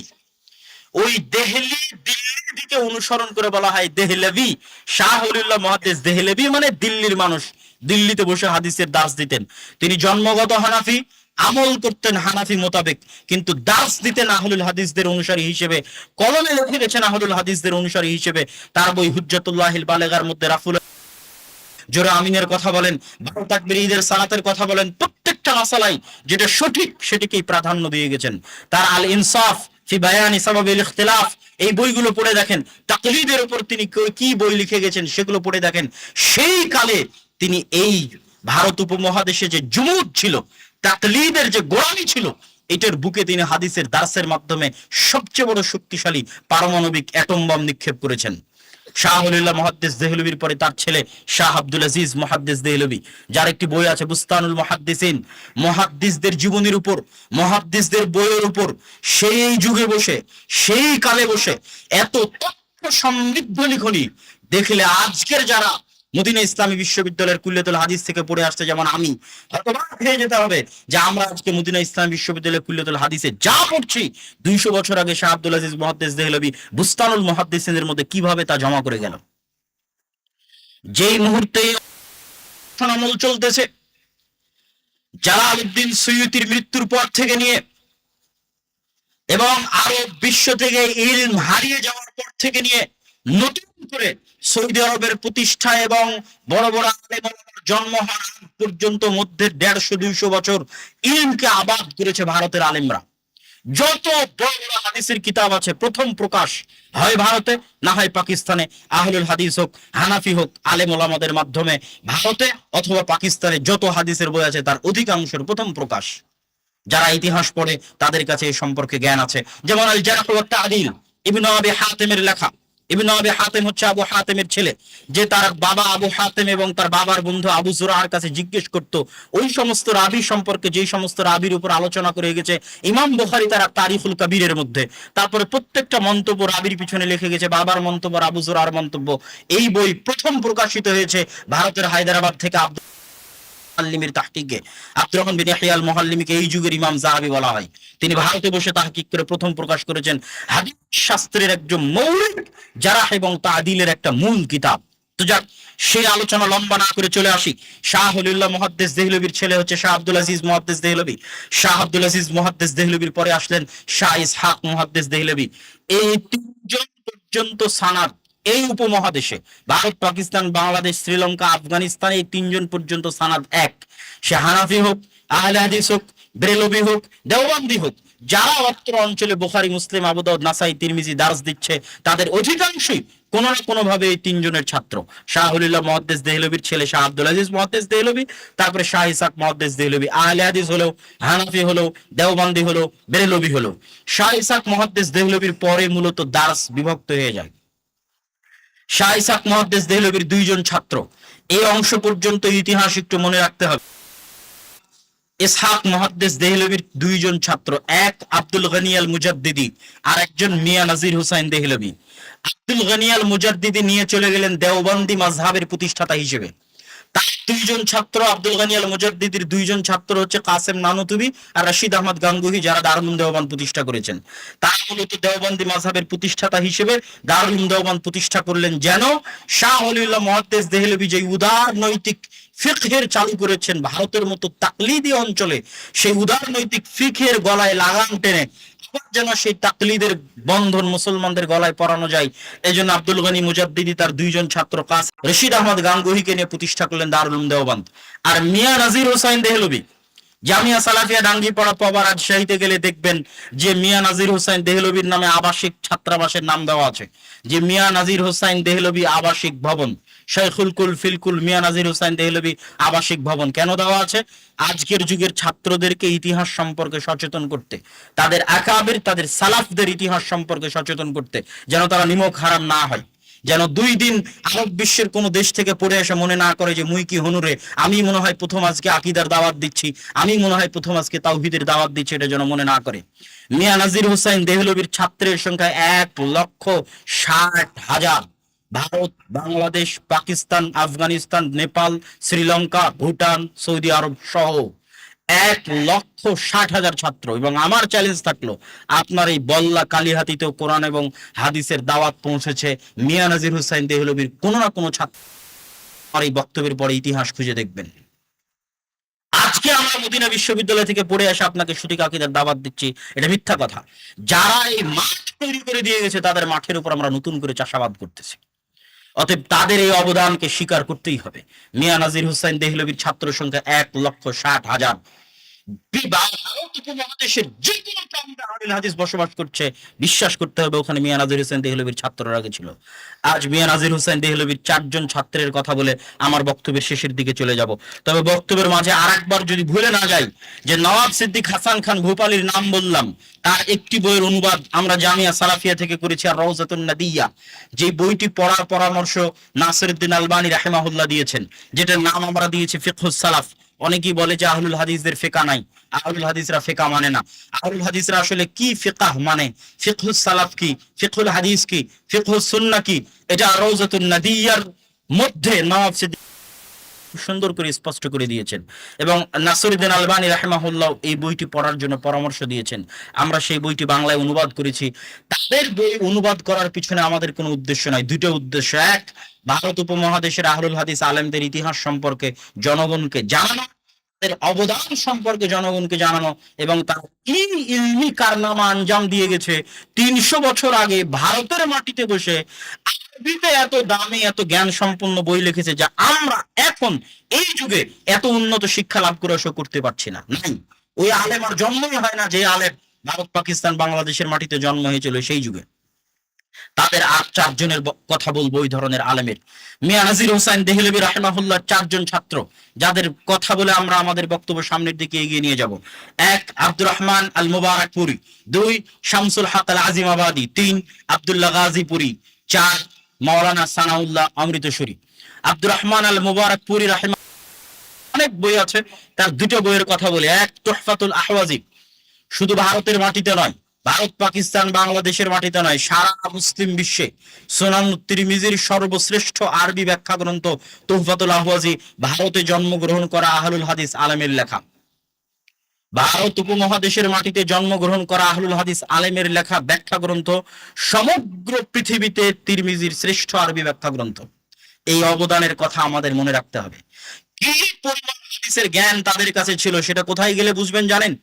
ওই দেহলি, দিল্লির দিকে অনুসরণ করে বলা হয় দেহলভী। শাহ ওলিউল্লাহ মুহাদ্দিস দেহলভী মানে দিল্লির মানুষ, দিল্লিতে বসে হাদিসের দাস দিতেন। তিনি জন্মগত হানাফি, আমল করতেন হানাফি মোতাবেক, কিন্তু দাস দিতেন আহলুল হাদিসদের অনুসারী হিসেবে। কলমে লিখে গেছেন আহলুল হাদিসদের অনুসারী হিসেবে। তার বই হুজ্জাতুল্লাহিল বালেগার মধ্যে রাফুল জোরে আমিনের কথা বলেন, 12 তাকবীর ঈদের সালাতের কথা বলেন, প্রত্যেকটা মাসালাই যেটা সঠিক সেটিকেই প্রাধান্য দিয়ে গেছেন। তার আল ইনসাফ ফি বায়ানি সাবাবিল ইখতিলাফ, এই বইগুলো পড়ে দেখেন। তাকলিদের উপর তিনি কি বই লিখে গেছেন সেগুলো পড়ে দেখেন। সেই কালে তিনি এই ভারত উপমহাদেশে যে জুমুদ ছিল, তাকলিদের যে গোড়ামি ছিল, এটার বুকে তিনি হাদিসের দার্সের মাধ্যমে সবচেয়ে বড় শক্তিশালী পারমাণবিক অ্যাটম বম নিক্ষেপ করেছেন। শাহ ওলিউল্লাহ মুহাদ্দিস দেহলভির পরে তার ছেলে শাহ আব্দুল আজিজ মুহাদ্দিস দেহলভি, যার একটি বই আছে বুস্তানুল মুহাদ্দিসিন, মুহাদ্দিসদের জীবনীর উপর, মুহাদ্দিসদের বইয়ের উপর সেই যুগে বসে, সেই কালে বসে এত তথ্য সমৃদ্ধ লিখনি দেখলে আজকের যারা মদিনা ইসলামী বিশ্ববিদ্যালয়ের কুল্লিয়াতুল হাদিস থেকে পড়ে আসছে, যেমন আমি, হতবাক হয়ে যেতে হবে যে আমরা আজকে মদিনা ইসলামী বিশ্ববিদ্যালয়ের কুল্লিয়াতুল হাদিসে যা পড়ছি 200 বছর আগে শাহ আব্দুল আজিজ মুহাদ্দিস দেহলভি বুস্তানুল মুহাদ্দিসিনের মধ্যে কিভাবে তা জমা করে গেল। যেই মুহূর্তে আমল চলতেছে, জালালউদ্দিন সুয়ুতির মৃত্যুর পর থেকে নিয়ে এবং আরব বিশ্ব থেকে ইলম হারিয়ে যাওয়ার পর থেকে নিয়ে নতুন করে সৌদি আরবের প্রতিষ্ঠা এবং বড় বড় আলেমের জন্ম হওয়ার পর্যন্ত মধ্যে 150-200 বছর ইলমকে আবাদ করেছে ভারতের আলেমরা। যত বড় বড় হাদিসের কিতাব আছে প্রথম প্রকাশ হয় ভারতে, না হয় পাকিস্তানে। আহলুল হাদিস হোক, হানাফি হোক, আলেম ওলামাদের মাধ্যমে ভারতে অথবা পাকিস্তানে যত হাদিসের বই আছে তার অধিকাংশের প্রথম প্রকাশ। যারা ইতিহাস পড়ে তাদের কাছে এই সম্পর্কে জ্ঞান আছে। যেমন আল জারহ ওয়া তা'দীল ইবনে আবি হাতিমের লেখা। ইবনে আবি হাতিম হচ্ছে আবু হাতিমের ছেলে, যে তার বাবা আবু হাতিম এবং তার বাবার বন্ধু আবু যুরআর কাছে জিজ্ঞেস করত ওই সমস্ত রাবি সম্পর্কে, যেই সমস্ত রাবির উপর আলোচনা করে গেছে ইমাম বুখারী তার তারিখুল কবিরের মধ্যে। তারপরে প্রত্যেকটা মন্তব্য রাবির পিছনে লিখে গেছে, বাবার মন্তব্য, আবু যুরআর মন্তব্য। এই বই প্রথম প্রকাশিত হয়েছে ভারতের হায়দ্রাবাদ থেকে মুহাল্লিমের তাহকিকে। আব্দুর রহমান বিন ইয়াহইয়া আল মুহাল্লিমকে এই যুগের ইমাম যাহাবি বলা হয়। তিনি ভারতে বসে তাহকিক করে প্রথম প্রকাশ করেছেন হাদিস শাস্ত্রের একজন মৌলিক জারাহ এবং তা'দীলের একটা মূল কিতাব। তো যাক, সেই আলোচনা লম্বা না করে চলে আসি। শাহ ওলিউল্লাহ মুহাদ্দিস দেহলভির ছেলে হচ্ছে শাহ আব্দুল আজিজ মুহাদ্দিস দেহলভি। শাহ আব্দুল আজিজ মুহাদ্দিস দেহলভির পরে আসলেন শাহ ইসহাক মুহাদ্দিস দেহলভি। এই তিনজন পর্যন্ত সানাদ এই উপমহাদেশে, ভারত, পাকিস্তান, বাংলাদেশ, শ্রীলঙ্কা, আফগানিস্তান, এই তিনজন পর্যন্ত সানাদ এক। সে হানাফি হোক, আহলে হাদিস হোক, বেরেলভি হোক, দেওবন্দি হোক, যারা অত্র অঞ্চলে বুখারী, মুসলিম, আবু দাউদ, নাসাই, তিরমিজি দার্স দিচ্ছে তাদের অধিকাংশই কোন না কোনো ভাবে এই তিনজনের ছাত্র। শাহ ওলিউল্লাহ মুহাদ্দিস দেহলভির ছেলে শাহ আব্দুল আজিজ মুহাদ্দিস দেহলভি, তারপরে শাহ ইসহাক মুহাদ্দিস দেহলভি। আহলে হাদিস হলেও, হানাফি হলেও, দেওবন্দি হলেও, বেরেলভি হলেও, শাহ ইসহাক মুহাদ্দিস দেহলভির পরে মূলত দার্স বিভক্ত হয়ে যায়। শাহ ইসহাক মুহাদ্দিস দেহলভির 2 জন ছাত্র, এই অংশ পর্যন্ত ইতিহাস একটু মনে রাখতে হবে। ইসহাক মুহাদ্দিস দেহলভির 2 জন ছাত্র, এক আব্দুল গনি আল মুজাদ্দিদি, আর একজন মিয়া নাজির হুসাইন দেহলভি। আব্দুল গনি আল মুজাদ্দিদি নিয়ে চলে গেলেন দেওবন্দি মাযহাবের প্রতিষ্ঠাতা হিসেবে। তার 2 জন ছাত্র, আব্দুল গনি আল মুজাদ্দিদির 2 জন ছাত্র হচ্ছে কাসেম নানুতুবি আর রশিদ আহমদ গাঙ্গুহি, যারা দারুল উলুম দেওবন্দ প্রতিষ্ঠা করেছেন। তারা মূলত দেওবন্দি মাযহাবের প্রতিষ্ঠাতা হিসেবে দারুল উলুম দেওবন্দ প্রতিষ্ঠা করলেন, যেন শাহ ওলিউল্লাহ মুহাদ্দিস দেহলভি যে উদার নৈতিক ফিকহের চালু করেছেন ভারতের মতো তাকলিদি অঞ্চলে, সেই উদার নৈতিক ফিকহের গলায় লাগাম টেনে যেন সেই তাকলিদের বন্ধন মুসলমানদের গলায় পরানো যায়। এই জন্য আব্দুল গনি মুজাদ্দিদি তার 2 জন ছাত্র কাসেম, রশিদ আহমদ গাঙ্গুহিকে নিয়ে প্রতিষ্ঠা করলেন দারুল উলুম দেওবন্দ। আর মিয়া নাজির হোসাইন দেহলভি জামিয়া সালাফিয়া ডাঙ্গিপাড়া পাওয়া রাজশাহীতে গেলে দেখবেন যে মিয়া নাজির হোসাইন দেহলভির নামে আবাসিক ছাত্রাবাসের নাম দেওয়া আছে, যে মিয়া নাজির হোসাইন দেহলভি আবাসিক ভবন, শাইখুল কুল ফিলকুল মিয়া নাজির হোসাইন দেহলভি আবাসিক ভবন। কেন দেওয়া আছে? আজকের যুগের ছাত্রদেরকে ইতিহাস সম্পর্কে সচেতন করতে, তাদের আকাবির, তাদের সালাফদের ইতিহাস সম্পর্কে সচেতন করতে, যেন তারা নিমক হারাম না হয়, যেন 2 দিন আরব বিশ্বের কোন দেশ থেকে পড়ে এসে মনে না করে যে মুই কি হনুরে, আমি মনে হয় প্রথম আজকে আকীদার দাওয়াত দিচ্ছি, আমি মনে হয় প্রথম আজকে তাওহীদের দাওয়াত দিচ্ছি, এটা যেন মনে না করে। মিয়া নাজির হোসাইন দেহলভির ছাত্রের সংখ্যা 1,60,000। ভারত, বাংলাদেশ, পাকিস্তান, আফগানিস্তান, নেপাল, শ্রীলঙ্কা, ভুটান, সৌদি আরব সহ 1,60,000 ছাত্র। এবং আমার চ্যালেঞ্জ থাকলো, আপনার এই বল্লা কালিহাতিতেও কোরআন এবং হাদিসের দাওয়াত পৌঁছেছে, মিয়া নাজির হোসাইন দেহলভির কোন না কোনো ছাত্র আর এই বক্তব্যের পরে ইতিহাস খুঁজে দেখবেন। আজকে আমরা মদিনা বিশ্ববিদ্যালয় থেকে পড়ে আসে আপনাকে সঠিক আকীদার দাওয়াত দিচ্ছি, এটা মিথ্যা কথা। যারা এই মাঠ তৈরি করে দিয়ে গেছে তাদের মাঠের উপর আমরা নতুন করে চাষাবাদ করতেছি। অতএব তাদের এই অবদানকে স্বীকার করতেই হবে। মিয়া নাজির হোসাইন দেহলভির ছাত্র সংখ্যা 1,60,000। ভারত উপমহাদেশের যে কোনো প্রান্তে আহলুল হাদিস বসবাস করছে, বিশ্বাস করতে হবে ওখানে মিয়া নাজির হোসেন দেহলভির ছাত্ররা আগে ছিল। আজ মিয়া নাজির হোসেন দেহলভির 4 জন ছাত্রের কথা বলে আমার বক্তব্যের শেষের দিকে চলে যাব। তবে বক্তব্যের মাঝে আরেকবার যদি ভুলে না যাই, যে নওয়াব সিদ্দিক হাসান খান ভূপালীর নাম বললাম, তার একটি বইয়ের অনুবাদ আমরা জামিয়া সালাফিয়া থেকে করেছি, আর রওজাতুন নাদিয়া, যে বইটি পড়ার পরামর্শ নাসিরউদ্দিন আলবানী রাহিমাহুল্লাহ দিয়েছেন, যেটার নাম আমরা দিয়েছি ফিকহুস সালাফ। অনেকেই বলে যে আহলুল হাদিসদের ফিকহ নাই, আহলুল হাদিসরা ফিকহ মানে না। আহলুল হাদিসরা আসলে কি ফিকহ মানে, ফিকহুস সালাফ কি, ফিকহুল হাদিস কি, ফিকহুস সুন্নাহ কি, এটা রওজাতুন নাদিয়ার মধ্যে নওয়াব সিদ্দিক সুন্দর করে স্পষ্ট করে দিয়েছেন। এবং নাসিরউদ্দিন আলবানী রাহিমাহুল্লাহ এই বইটি পড়ার জন্য পরামর্শ দিয়েছেন। আমরা সেই বইটি বাংলায় অনুবাদ করেছি। তাদের বই অনুবাদ করার পিছনে আমাদের কোনো উদ্দেশ্য নাই, দুটো উদ্দেশ্য। এক, ভারত উপমহাদেশের আহলুল হাদিস আলেমদের ইতিহাস সম্পর্কে জনগণকে জানানো, তাদের অবদান সম্পর্কে জনগণকে জানানো, এবং তারা কি ইলমি কারনামা আঞ্জাম দিয়ে গেছে 300 বছর আগে ভারতের মাটিতে বসে, আরবিতে এত দামি এত জ্ঞান সম্পন্ন বই লিখেছে, যা আমরা এখন এই যুগে এত উন্নত শিক্ষা লাভ করে করতে পারছি না। নাই, ওই আলেম আর জন্মই হয় না যে আলেম ভারত পাকিস্তান বাংলাদেশের মাটিতে জন্ম হয়েছিল সেই যুগে। তাদের আর 4 জনের কথা বলবো ওই ধরনের আলেমের। মিয়া নাজির হোসেন দেহলভী রাহিমাহুল্লাহ 4 জন ছাত্র, যাদের কথা বলে আমরা আমাদের বক্তব্য সামনের দিকে এগিয়ে নিয়ে যাব। 1, আব্দুর রহমান আল মুবারকপুরি। 2, শামসুল হক আল আজিমাবাদী। 3, আব্দুল্লাহ গাজীপুরি। 4, মাওলানা সানাউল্লাহ অমৃতসরী। আব্দুর রহমান আল মুবারকপুরি রাহিমা অনেক বই আছে, তার 2টো বইয়ের কথা বলি। 1, তুহফাতুল আহওয়াজি। শুধু ভারতের মাটিতে নয়, ভারত পাকিস্তান বাংলাদেশের মাটিতে নয়, সারা মুসলিম বিশ্বে সুনান তিরমিজির সর্বশ্রেষ্ঠ আরবি ব্যাখ্যা গ্রন্থ তুহফাতুল আহওয়াজি ভারতে জন্মগ্রহণ করা আহলুল হাদিস আলেমের লেখা। ভারত উপমহাদেশের মাটিতে জন্মগ্রহণ করা আহলুল হাদিস আলেমের লেখা ব্যাখ্যা গ্রন্থ, সমগ্র পৃথিবীতে তিরমিজির শ্রেষ্ঠ আরবি ব্যাখ্যা গ্রন্থ। এই অবদানের কথা আমাদের মনে রাখতে হবে। কি পরিমাণ হাদিসের জ্ঞান তাদের কাছে ছিল সেটা কোথায় গেলে বুঝবেন জানেন?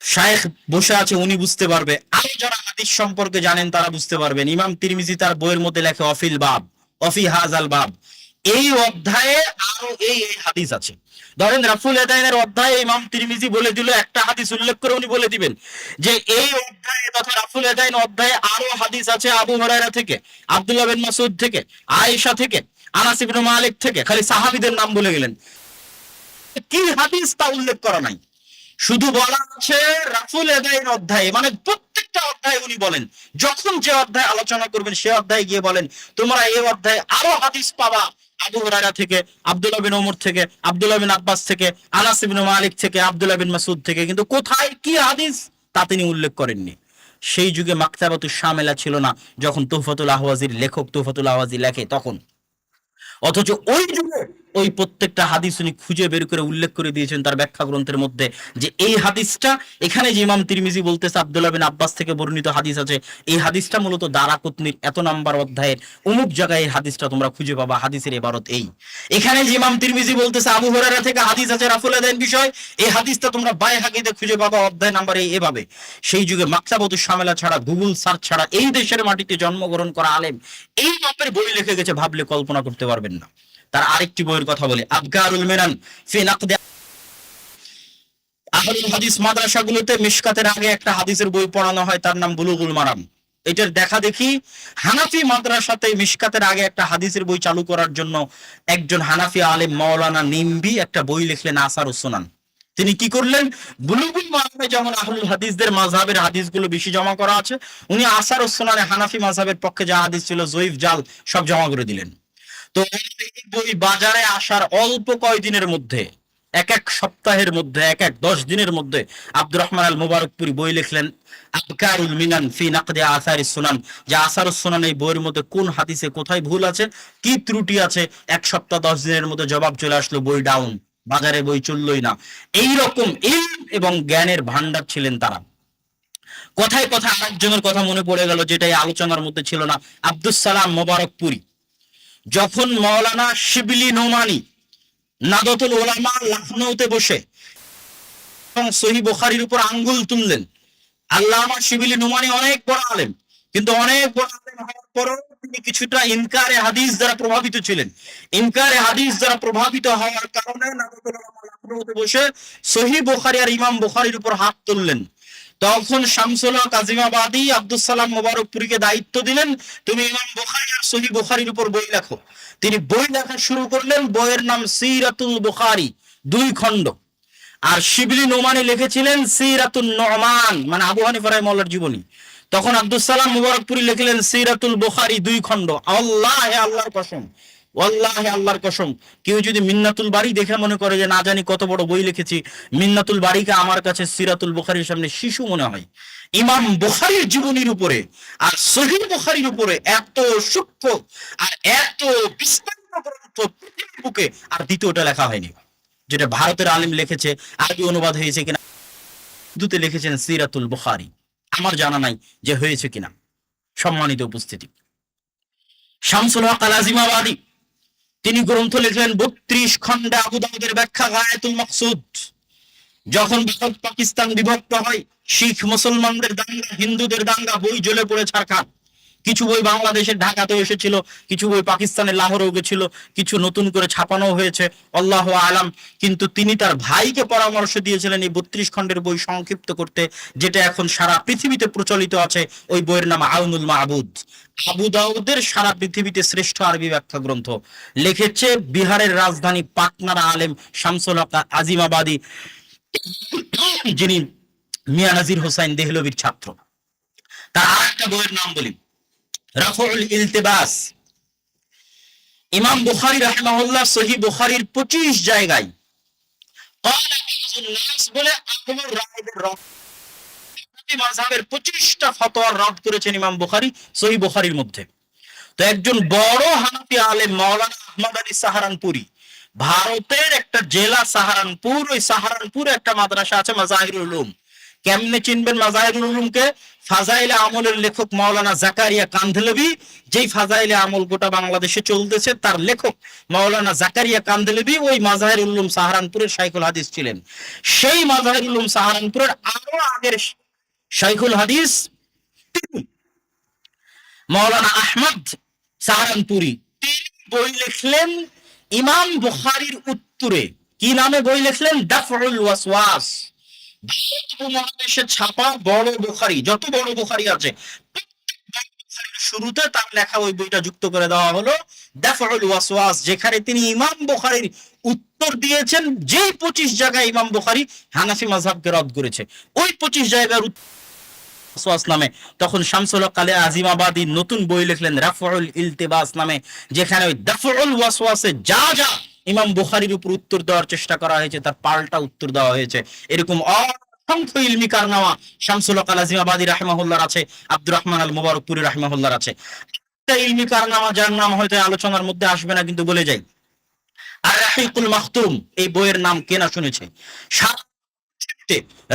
শায়েখ বসে আছে, উনি বুঝতে পারবে। আরো যারা হাদিস সম্পর্কে জানেন তারা বুঝতে পারবেন। ইমাম তিরমিজি তার বইয়ের মধ্যে লেখে অফিল বাব, অফি হাজাল বাব, এই অধ্যায়ে আরো এই এই হাদিস আছে। ধরেন রাফুল ইয়াদাইনের অধ্যায়ে ইমাম তিরমিজি বলে দিল, একটা হাদিস উল্লেখ করে উনি বলে দিবেন যে এই অধ্যায়ে তথা রাফুল ইয়াদাইন অধ্যায়ে আরো হাদিস আছে আবু হুরায়রা থেকে, আব্দুল্লাহ বিন মাসউদ থেকে, আয়েশা থেকে, আনাস ইবনে মালিক থেকে। খালি সাহাবীদের নাম বলে গেলেন, কি হাদিস তা উল্লেখ করা নাই। শুধু বলা আছে রাফুল ইয়াদাইন অধ্যায়ে, মানে প্রত্যেকটা অধ্যায়ে উনি বলেন, যখন যে অধ্যায় আলোচনা করবেন সে অধ্যায়ে গিয়ে বলেন তোমরা এই অধ্যায়ে আরো হাদিস পাবা আবু হুরায়রা থেকে, আব্দুল্লাহ বিন ওমর থেকে, আব্দুল্লাহ বিন আব্বাস থেকে, আনাস ইবনে মালিক থেকে, আব্দুল্লাহ বিন মাসউদ থেকে। কিন্তু কোথায় কি হাদিস তা তিনি উল্লেখ করেননি। সেই যুগে মাকতাবাতুশ শামিলা ছিল না, যখন তুহফাতুল আহওয়াজির লেখক তুহফাতুল আহওয়াজি লেখে তখন। অথচ ওই যুগে ওই প্রত্যেকটা হাদিস উনি খুঁজে বের করে উল্লেখ করে দিয়েছেন তার ব্যাখ্যা গ্রন্থের মধ্যে, যে এই হাদিসটা এখানে যে ইমাম তিরমিজি বলতেছে আব্দুল্লাহ বিন আব্বাস থেকে বর্ণিত হাদিস আছে, এই হাদিসটা মূলত দারাকুতনির এত নাম্বার অধ্যায়ের অমুক জায়গায় এই হাদিসটা তোমরা খুঁজে পাবা, হাদিসের ইবারত এই। এখানে যে ইমাম তিরমিজি বলতেছে আবু হুরায়রা থেকে হাদিস আছে রাফুল ইয়াদাইন বিষয়, এই হাদিসটা তোমরা বাইহাকিতে খুঁজে পাবা অধ্যায় নাম্বার এই, এভাবে। সেই যুগে মাকতাবাতুশ শামিলা ছাড়া, গুগল সার্চ ছাড়া এই দেশের মাটিতে জন্মগ্রহণ করা আলেম এই মাপের বই লিখে গেছে, ভাবলে কল্পনা করতে পারবেন না। তার আরেকটি বইয়ের কথা বলি, আবকারুল মিনান ফি নাকদি। আহলুল হাদিস মাদ্রাসাগুলোতে মিশকাতের আগে একটা হাদিসের বই পড়ানো হয়, তার নাম বুলুগুল মারাম। এটার দেখা দেখি হানাফি মাদ্রাসাতে মিশকাতের আগে একটা হাদিসের বই চালু করার জন্য একজন হানাফি আলেম মাওলানা নিম্বি একটা বই লিখলেন আসারুস সুনান। তিনি কি করলেন, বুলুগুল মারামে যেমন আহলুল হাদিসদের মাযহাবের হাদিসগুলো বেশি জমা করা আছে, উনি আসারুস সুনানে হানাফি মাযহাবের পক্ষে যা হাদিস ছিল জয়ীফ জাল সব জমা করে দিলেন। তো এই বই বাজারে আসার অল্প কয়দিনের মধ্যে, এক এক সপ্তাহের মধ্যে, এক এক 10 দিনের মধ্যে আব্দুর রহমান আল মুবারকপুরি বই লিখলেন আবকারুল মিনান ফি নাকদি আসারিস সুনান, যে আসারুস সুনান এই বইয়ের মধ্যে কোন হাদিসে কোথায় ভুল আছে, কি ত্রুটি আছে। 1 সপ্তাহ 10 দিনের মধ্যে জবাব চলে আসলো, বই ডাউন, বাজারে বই চললই না। এই রকম ইলম এবং জ্ঞানের ভান্ডার ছিলেন তারা। কথায় কথায় আরেকজনের কথা মনে পড়ে গেল, যেটা এই আলোচনার মধ্যে ছিল না, আব্দুস সালাম মোবারকপুরি। যখন মাওলানা শিবলি নোমানি নাদতুল উলামা লখনৌতে বসে এবং সহিহ বুখারীর উপর আঙ্গুল তুললেন, আল্লামা শিবলি নোমানি অনেক বড় আলেম, কিন্তু অনেক বড় আলেম হওয়ার পরও তিনি কিছুটা ইনকারে হাদিস দ্বারা প্রভাবিত ছিলেন। ইনকারে হাদিস দ্বারা প্রভাবিত হওয়ার কারণে বসে সহিহ বুখারী আর ইমাম বুখারীর উপর হাত তুললেন। তখন শামসুল হক আজিমাবাদী আব্দুস সালাম মোবারকপুরীকে দায়িত্ব দিলেন, তুমি ইমাম বুখারী আর সহিহ বুখারীর উপর বই লেখো। তিনি বই লেখা শুরু করলেন। বইয়ের নাম সিরাতুল বুখারী, 2 খণ্ড। আর শিবলি নোমানি লিখেছিলেন সিরাতুন নুমান, মানে আবু হানিফা রাহিমাহুল্লাহর জীবনী। তখন আব্দুস সালাম মুবারকপুরী লিখলেন সিরাতুল বুখারী, 2 খণ্ড। আল্লাহে আল্লাহর কসম, ওয়াল্লাহি আল্লাহর কসম, কেউ যদি মিন্নাতুল বাড়ি দেখে মনে করে যে না জানি কত বড় বই লিখেছি, মিন্নাতুল বাড়িকে আমার কাছে সিরাতুল বুখারীর সামনে শিশু মনে হয়। ইমাম বুখারীর জীবনীর উপরে আর সহিহ বুখারীর উপরে এত সূক্ষ্ম আর এত বিস্তারিত গ্রন্থ পৃথিবীর বুকে আর দ্বিতীয়টা লেখা হয়নি। যেটা ভারতের আলিম লিখেছে, আরবি অনুবাদ হয়েছে কিনা, দুতে লিখেছেন সিরাতুল বুখারী। আমার জানা নাই যে হয়েছে কিনা। সম্মানিত উপস্থিতি, শামসুল হক আল আজিমাবাদী তিনি গ্রন্থ লিখলেন 32 খণ্ডে আবু দাউদের ব্যাখ্যা গায়াতুল মাকসুদ। যখন ভারত পাকিস্তান বিভক্ত হয়, শিখ মুসলমানদের দাঙ্গা, হিন্দুদের দাঙ্গা, বই জ্বলে পড়ে ছারখার। কিছু বই বাংলাদেশের ঢাকাতে এসেছিল, কিছু বই পাকিস্তানের লাহোরেও গেছিল, কিছু নতুন করে ছাপানো হয়েছে, আল্লাহ আলাম। কিন্তু তিনি তার ভাইকে পরামর্শ দিয়েছিলেন এই 32 খণ্ডের বই সংক্ষিপ্ত করতে, যেটা এখন সারা পৃথিবীতে প্রচলিত আছে। ওই বইয়ের নাম আউনুল মাবুদ। আবু দাউদের সারা পৃথিবীতে শ্রেষ্ঠ আরবি ব্যাখ্যা গ্রন্থ লিখেছে বিহারের রাজধানী পাটনার আলেম শামসুল হক আজিমাবাদী, যিনি মিয়া নাজির হোসাইন দেহলভির ছাত্র। তার আরেকটা বইয়ের নাম বলি, রাফউল ইলতিবাস। ইমাম বুখারী রাহিমাহুল্লাহ সহিহ বুখারীর 25 জায়গায় ক্বালা বাযুন নাস বলে আহমদ রাহিদের মাযহাবের 25টা ফতোয়ার রদ করেছেন ইমাম বুখারী সহিহ বুখারীর মধ্যে। তো একজন বড় হানাফি আলেম মাওলানা আহমদ আলী সাহারানপুরী, ভারতের একটা জেলা সাহারানপুর, ওই সাহারানপুরে একটা মাদ্রাসা আছে মাযাহিরুল উলুম। কেমনে চিনবেন মাযাহিরুল উলুমকে? ফাজাইলে আমলের লেখক মাওলানা জাকারিয়া কান্ধলভি, যেই ফাজাইলে আমল গোটা বাংলাদেশে চলতেছে, তার লেখক মাওলানা জাকারিয়া কান্ধলভি ওই মাযাহিরুল উলুম সাহারানপুরের শাইখুল হাদিস ছিলেন। সেই মাযাহিরুল উলুম সাহারানপুরের আরো আগের শাইখুল হাদিস মাওলানা আহমদ সাহারানপুরী, তিনি বই লিখলেন ইমাম বুখারীর উত্তরে। কি নামে বই লিখলেন? দাফউল ওয়াসওয়াস। উপমহাদেশে ছাপা বড় বুখারী, যত বড় বুখারী আছে শুরুতে তার লেখা ওই বইটা যুক্ত করে দেওয়া হলো দাফউল ওয়াসওয়াস, যেখানে তিনি ইমাম বুখারীর উত্তর দিয়েছেন যেই 25 জায়গায় ইমাম বুখারী হানাফি মাযহাবকে রদ করেছে, ওই 25 জায়গার ওয়াসওয়াস নামে। তখন শামসুল হক আজিমাবাদী নতুন বই লিখলেন রাফউল ইলতিবাস নামে, যেখানে ওই দাফউল ওয়াসওয়াসে যা যা ইমাম বুখারীর উপর উত্তর দেওয়ার চেষ্টা করা হয়েছে তার পাল্টা উত্তর দেওয়া হয়েছে। এরকম অসংখ্য ইলমি কারনামা শামসুল হক আজিমাবাদী রাহিমাহুল্লাহর আছে, আব্দুর রহমান আল মুবারকপুরী রাহিমাহুল্লাহর আছে। একটা ইলমি কারনামা যার নাম হয়তো আলোচনার মধ্যে আসবে না, কিন্তু বলে যাই, আর রাহিকুল মাখতুম এই বইয়ের নাম কেনা শুনেছে।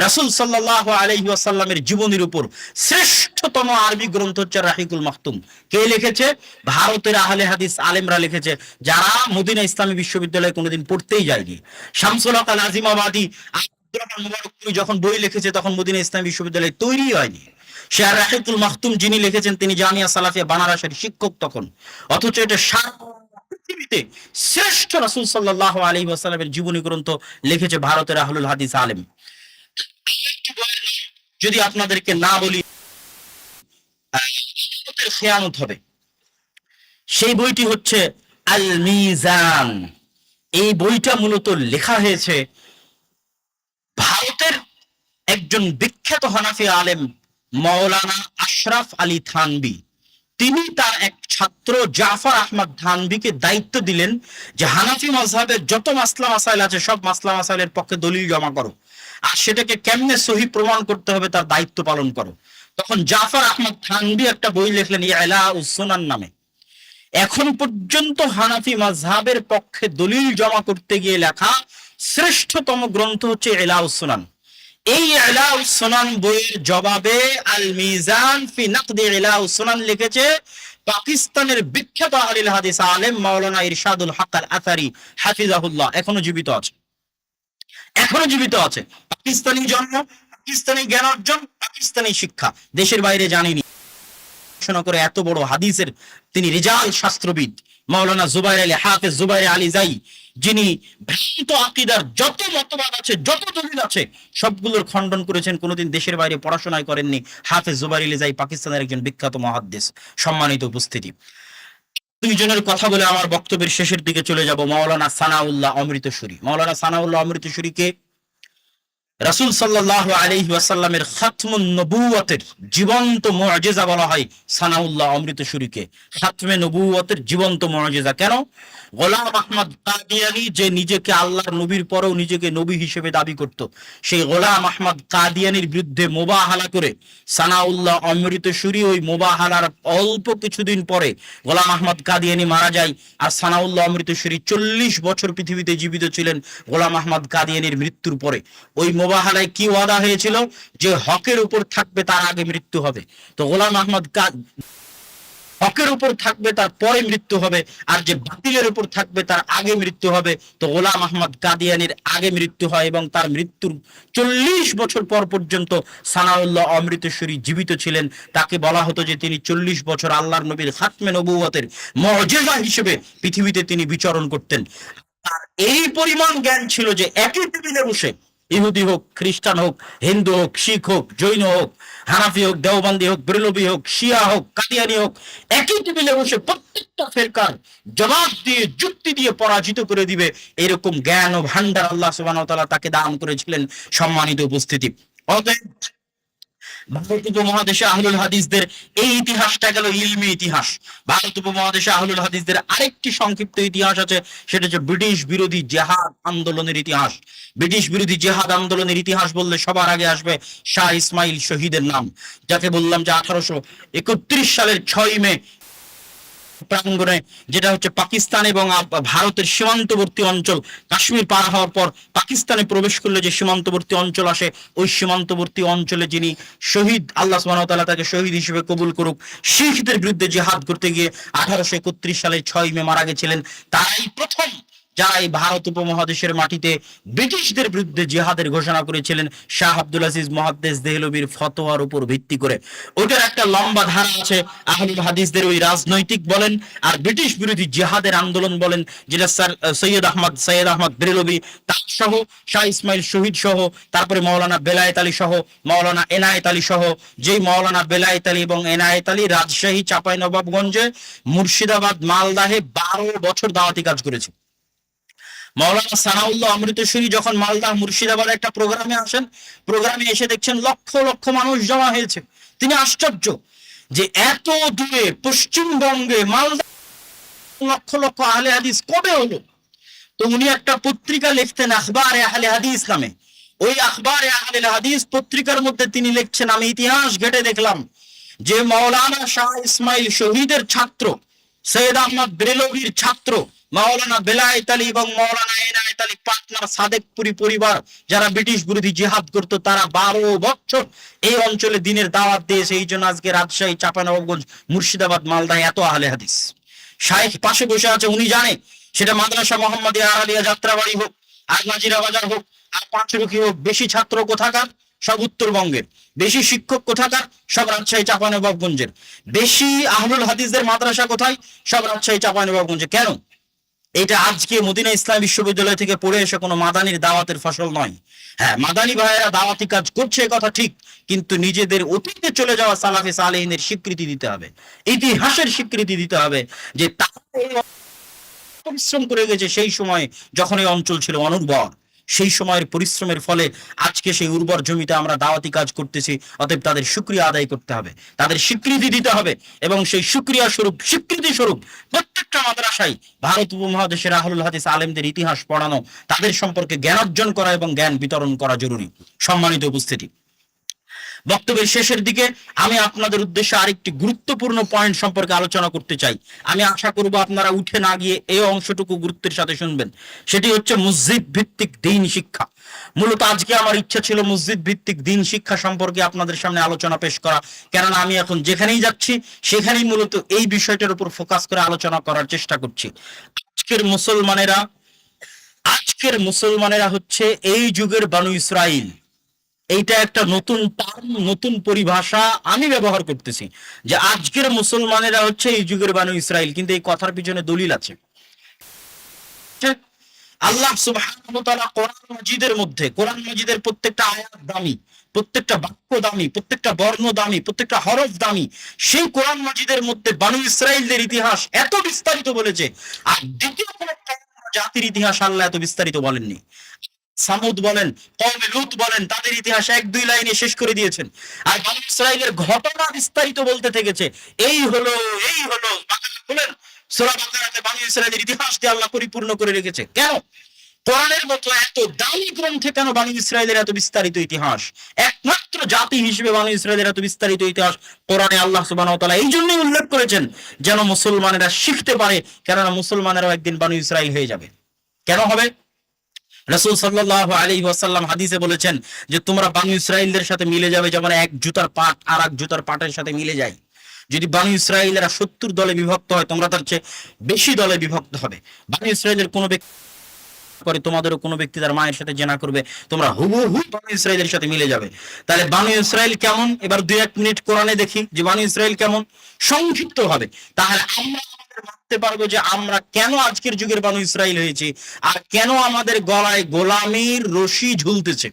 রাসূল সাল্লাল্লাহু আলাইহি ওয়াসাল্লামের জীবনীর উপর শ্রেষ্ঠতম আরবি গ্রন্থ হচ্ছে রাহিকুল মাখতুম। কে লিখেছে? ভারতের আহলে হাদিস আলেমরা লিখেছে, যারা মদিনা ইসলামী বিশ্ববিদ্যালয়ে কোনোদিন পড়তেই যায়নি। শামসুল হক আল আজিমাবাদী আব্দুর রহমান মুবারকপুরী যখন বই লিখেছে তখন মদিনা ইসলামী বিশ্ববিদ্যালয় তৈরি হয়নি। সে আর রাহিকুল মাখতুম যিনি লিখেছেন তিনি জামিয়া সালাফিয়া বানারসের শিক্ষক তখন। অথচ এটা পৃথিবীতে শ্রেষ্ঠ রাসূল সাল্লাল্লাহু আলাইহি ওয়াসাল্লামের জীবনী গ্রন্থ লিখেছে ভারতের আহলুল হাদিস আলেম। যদি আপনাদেরকে না বলি খেয়ানত হবে। সেই বইটি হচ্ছে আল মিজান। এই বইটা মূলত লেখা হয়েছে ভারতের একজন বিখ্যাত হানাফি আলেম মাওলানা আশরাফ আলী থানভী। তিনি তার এক ছাত্র জাফর আহমদ থানভীকে দায়িত্ব দিলেন যে হানাফি মাযহাবের যত মাসলা মাসাইল আছে সব মাসলা মাসাইলের পক্ষে দলিল জমা করো, আর সেটাকে কেমনে সহি প্রমাণ করতে হবে তার দায়িত্ব পালন করো। তখন জাফর আহমদ থানভী একটা বই লিখলেন ইলাউস সুনান নামে। এখন পর্যন্ত হানাফি মাযহাবের পক্ষে দলিল জমা করতে গিয়ে লেখা শ্রেষ্ঠতম গ্রন্থ হচ্ছে ইলাউস সুনান। এই ইলাউস সুনান বইয়ের জবাবে আল মিজান ফি নাকদি ইলাউস সুনান লিখেছে পাকিস্তানের বিখ্যাত আহলে হাদিস আলেম মাওলানা ইরশাদুল হক আল আথারি হাফিজাহুল্লাহ। এখনো জীবিত আছে, এখনো জীবিত আছে। পাকিস্তানি জন্ম, পাকিস্তানি জ্ঞান অর্জন, পাকিস্তানি শিক্ষা, দেশের বাইরে জানিনি। পড়াশোনা করে এত বড় হাদিসের তিনি রিজাল শাস্ত্রবিদ মাওলানা জুবাইর আলী হাফেজ জুবাইর আলী জাই, যিনি ভ্রান্ত আকীদার যত মতবাদ আছে, যত দলিল আছে, সবগুলোর খণ্ডন করেছেন। কোনোদিন দেশের বাইরে পড়াশোনায় করেননি। হাফেজ জুবাইর আলী জাই পাকিস্তানের একজন বিখ্যাত মুহাদ্দিস। সম্মানিত উপস্থিতি, দুইজনের কথা বলে আমার বক্তব্যের শেষের দিকে চলে যাব। মাওলানা সানাউল্লাহ অমৃতসুরী। মাওলানা সানাউল্লাহ অমৃতসুরীকে রাসূল সাল্লাল্লাহু আলাইহি ওয়াসাল্লামের খাতমুন নবুওয়াতের জীবন্ত মুআজিজা বলা হয়। সানাউল্লাহ অমৃতসুরীকে খাতমে নবুওয়াতের জীবন্ত মুআজিজা। কেন? গোলাম আহমদ কাদিয়ানী, যে নিজেকে আল্লাহর নবীর পরেও নিজেকে নবী হিসেবে দাবি করত, সেই গোলাম আহমদ কাদিয়ানীর বিরুদ্ধে মোবাহালা করে সানাউল্লাহ অমৃতসুরী ওই মোবাহালার অল্প কিছুদিন পরে গোলাম আহমদ কাদিয়ানী মারা যায়। আর সানাউল্লাহ অমৃতসুরী 40 বছর পৃথিবীতে জীবিত ছিলেন গোলাম আহমদ কাদিয়ানীর মৃত্যুর পরে। ওই মোবাহালায় কি ওয়াদা হয়েছিল? যে হকের উপর থাকবে তার আগে মৃত্যু হবে। তো গোলাম আহমদ হকের উপর থাকবে তার পরে মৃত্যু হবে, আর যে বাতিলের উপর থাকবে তার আগে মৃত্যু হবে। তো গোলাম আহমদ কাদিয়ানীর আগে মৃত্যু হয় এবং তার মৃত্যুর 40 বছর পর পর্যন্ত সানাউল্লাহ অমৃতসুরী জীবিত ছিলেন। তাকে বলা হতো যে তিনি 40 বছর আল্লাহর নবীর খাতমে নবুওয়াতের মুআজিজা হিসেবে পৃথিবীতে তিনি বিচরণ করতেন। আর এই পরিমাণ জ্ঞান ছিল যে একই টেবিলে বসে ইহুদি হোক, খ্রিস্টান হোক, হিন্দু হোক, শিখ হোক, জৈন হোক, হানাফি হোক, দেওবন্দি হোক, বেরলভী হোক, শিয়া হোক, কাদিয়ানি হোক, একই টেবিলে বসে প্রত্যেকটা ফেরকার জবাব দিয়ে যুক্তি দিয়ে পরাজিত করে দিবে, এরকম জ্ঞান ও ভান্ডার আল্লাহ সুবহানাহু ওয়া তাআলা তাকে দান করেছিলেন। সম্মানিত উপস্থিতি, অতএব ভারত উপমহাদেশে আহলুল হাদিসদের এই ইতিহাসটা গেল ইলমি ইতিহাস। ভারত উপমহাদেশে আহলুল হাদিসদের আরেকটি সংক্ষিপ্ত ইতিহাস আছে, সেটা হচ্ছে ব্রিটিশ বিরোধী জেহাদ আন্দোলনের ইতিহাস। ব্রিটিশ বিরোধী জেহাদ আন্দোলনের ইতিহাস বললে সবার আগে আসবে শাহ ইসমাইল শহীদের নাম, যাকে বললাম যে 1831 সালের 6 মে প্রাঙ্গণে, যেটা হচ্ছে পাকিস্তান এবং ভারতের সীমান্তবর্তী অঞ্চল, কাশ্মীর পার হওয়ার পর পাকিস্তানে প্রবেশ করলে যে সীমান্তবর্তী অঞ্চল আসে, ওই সীমান্তবর্তী অঞ্চলে যিনি শহীদ, আল্লাহ সুবহানাহু ওয়া তাআলা তাকে শহীদ হিসেবে কবুল করুক, শিখদের বিরুদ্ধে জিহাদ করতে গিয়ে 1831 সালের 6 মে মারা গেছিলেন। তারাই প্রথম যারা এই ভারত উপমহাদেশের মাটিতে ব্রিটিশদের বিরুদ্ধে জিহাদের ঘোষণা করেছিলেন, শাহ আব্দুল আজিজ মুহাদ্দিস দেহলভির ফতোয়ার উপর ভিত্তি করে। ওটার একটা লম্বা ধারা আছে আহলুল হাদিসদের, ওই রাজনৈতিক বলেন আর ব্রিটিশ বিরোধী জিহাদের আন্দোলন বলেন, যেটা স্যার সৈয়দ আহমদ বেরেলভি তার সহ, শাহ ইসমাইল শহীদ সহ, তারপরে মাওলানা বেলায়েত আলী সহ, মাওলানা এনায়েত আলী সহ, যেই মাওলানা বেলায়েত আলী এবং এনায়েত আলী রাজশাহী, চাঁপাইনবাবগঞ্জে, মুর্শিদাবাদ, মালদাহে 12 বছর দাওয়াতি কাজ করেছে। মাওলানা সানাউল্লাহ অমৃতসুরী যখন মালদা মুর্শিদাবাদ একটা প্রোগ্রামে আসেন, প্রোগ্রামে এসে দেখছেন লক্ষ লক্ষ মানুষ জমা হয়েছে। তিনি আশ্চর্য যে এত দূরে পশ্চিমবঙ্গে মালদা লক্ষ লক্ষ আহলে হাদিস কবে হলো। তো উনি একটা পত্রিকা লিখতেন আখবারে আহলে হাদিস নামে। ওই আখবারে আহলে হাদিস পত্রিকার মধ্যে তিনি লিখছেন, আমি ইতিহাস ঘেটে দেখলাম যে মাওলানা শাহ ইসমাইল শহীদের ছাত্র, সৈয়দ আহমদ বেরেলভির ছাত্র মাওলানা বেলায়েত আলী এবং মাওলানা এনায়েত আলী পাটনার সাদেকপুরি পরিবার, যারা ব্রিটিশ বিরোধী জিহাদ করত, তারা 12 বছর এই অঞ্চলে দিনের দাওয়াত দিয়েছে। এই জন্য আজকে রাজশাহী, চাঁপাইনবাবগঞ্জ, মুর্শিদাবাদ, মালদায় এত আহলে হাদিস। শাইখ পাশে বসে আছে, উনি জানে সেটা মাদ্রাসা মোহাম্মদিয়া আলিয়া যাত্রাবাড়ি হোক, আর নাজিরা বাজার হোক, আর পাঁচরুখি হোক, বেশি ছাত্র কোথাকার? সব উত্তরবঙ্গের। বেশি শিক্ষক কোথাকার? সব রাজশাহী, চাঁপাইনবাবগঞ্জের। বেশি আহলুল হাদিসদের মাদ্রাসা কোথায়? সব রাজশাহী, চাঁপাইনবাবগঞ্জে। কেন? এটা আজকে মদিনা ইসলাম বিশ্ববিদ্যালয় থেকে পড়ে এসে কোনো মাদানির দাওয়াতের ফসল নয়। হ্যাঁ, মাদানি ভাইয়েরা দাওয়াতি কাজ করছে, কথা ঠিক, কিন্তু নিজেদের অতীতে চলে যাওয়া সালাফে সালেহিনের স্বীকৃতি দিতে হবে, ইতিহাসের স্বীকৃতি দিতে হবে যে তারা পরিশ্রম করে গেছে সেই সময় যখন এই অঞ্চল ছিল অনুর্বর। সেই সময়ের পরিশ্রমের ফলে আজকে সেই উর্বর জমিতে আমরা দাওয়াতি কাজ করতেছি। অতএব তাদের শুকরিয়া আদায় করতে হবে, তাদের স্বীকৃতি দিতে হবে, এবং সেই শুকরিয়া স্বরূপ, স্বীকৃতি স্বরূপ প্রত্যেকটা মাদ্রাসায় ভারত উপমহাদেশের আহলুল হাদিস আলেমদের ইতিহাস পড়ানো, তাদের সম্পর্কে জ্ঞান অর্জন করা এবং জ্ঞান বিতরণ করা জরুরি। সম্মানিত উপস্থিতি, বক্তব্যের শেষের দিকে আমি আপনাদের উদ্দেশ্যে আরেকটি গুরুত্বপূর্ণ পয়েন্ট সম্পর্কে আলোচনা করতে চাই। আমি আশা করব আপনারা উঠে না গিয়ে এই অংশটুকু গুরুত্বের সাথে শুনবেন। সেটি হচ্ছে মসজিদ ভিত্তিক দ্বীন শিক্ষা। মূলত আজকে আমার ইচ্ছা ছিল মসজিদ ভিত্তিক দ্বীন শিক্ষা সম্পর্কে আপনাদের সামনে আলোচনা পেশ করা, কেননা আমি এখন যেখানেই যাচ্ছি সেখানেই মূলত এই বিষয়টার উপর ফোকাস করে আলোচনা করার চেষ্টা করছি। আজকের মুসলমানেরা হচ্ছে এই যুগের বানু ইসরাইল। এইটা একটা নতুন টার্ম, নতুন পরিভাষা আমি ব্যবহার করতেছি, যে আজকের মুসলমানেরা হচ্ছে এই যুগের বানু ইসরাইল, কিন্তু এই কথার পিছনে দলিল আছে। আল্লাহ সুবহানাহু ওয়া তাআলা কোরআন মাজিদের মধ্যে, কোরআন মাজিদের প্রত্যেকটা আয়াত দামি, প্রত্যেকটা বাক্য দামি, প্রত্যেকটা বর্ণ দামি, প্রত্যেকটা হরফ দামি। সেই কোরআন মাজিদের মধ্যে বানু ইসরাইলদের ইতিহাস এত বিস্তারিত বলেছে, আর দ্বিতীয় কোন জাতির ইতিহাস আল্লাহ এত বিস্তারিত বলেননি। সামুদ বলেন, কওমে লূত বলেন, তাদের ইতিহাস এক দুই লাইনে শেষ করে দিয়েছেন। আর বনী ইসরাইলের ঘটনা বিস্তারিত বলতে থেকেছে, এই হলো এই হলো। বাকারা খুলেন, সূরা বাকারাতে বনী ইসরাইলের ইতিহাস দিয়ে আল্লাহ পরিপূর্ণ করে রেখেছে। কেন? কোরআনের মতো এত দামি গ্রন্থে কেন বনী ইসরাইলের এত বিস্তারিত ইতিহাস? একমাত্র জাতি হিসেবে বনী ইসরাইলের এত বিস্তারিত ইতিহাস কোরআনে আল্লাহ সুবহানাহু ওয়া তাআলা এই জন্যই উল্লেখ করেছেন, যেন মুসলমানেরা শিখতে পারে, কেননা মুসলমানেরাও একদিন বনী ইসরাইল হয়ে যাবে। কেন হবে? রাসূল সাল্লাল্লাহু আলাইহি ওয়াসাল্লাম হাদিসে বলেছেন যে তোমরা বনী ইসরাইলদের সাথে মিলে যাবে যেমন এক জুতার পাট আর এক জুতার পাটের সাথে মিলে যায়। যদি বনী ইসরাইলেরা 70 দলে বিভক্ত হয়, তোমরা তার চেয়ে বেশি দলে বিভক্ত হবে। বনী ইসরাইলের কোনো ব্যক্তি করে, তোমাদেরও কোনো ব্যক্তি তার মায়ের সাথে জেনা করবে, তোমরা হুবহু বনী ইসরাইলের সাথে মিলে যাবে। তাহলে বনী ইসরাইল কেমন? এবার 2-1 মিনিট কোরআনে দেখি যে বনী ইসরাইল কেমন, সংক্ষিপ্ত হবে। তাহলে আমরা ভাবতে পারবো যে আমরা কেন আজকের যুগের বনী ইসরাইল হয়েছি, আর কেন আমাদের গলায় গোলামির রশি ঝুলতেছে।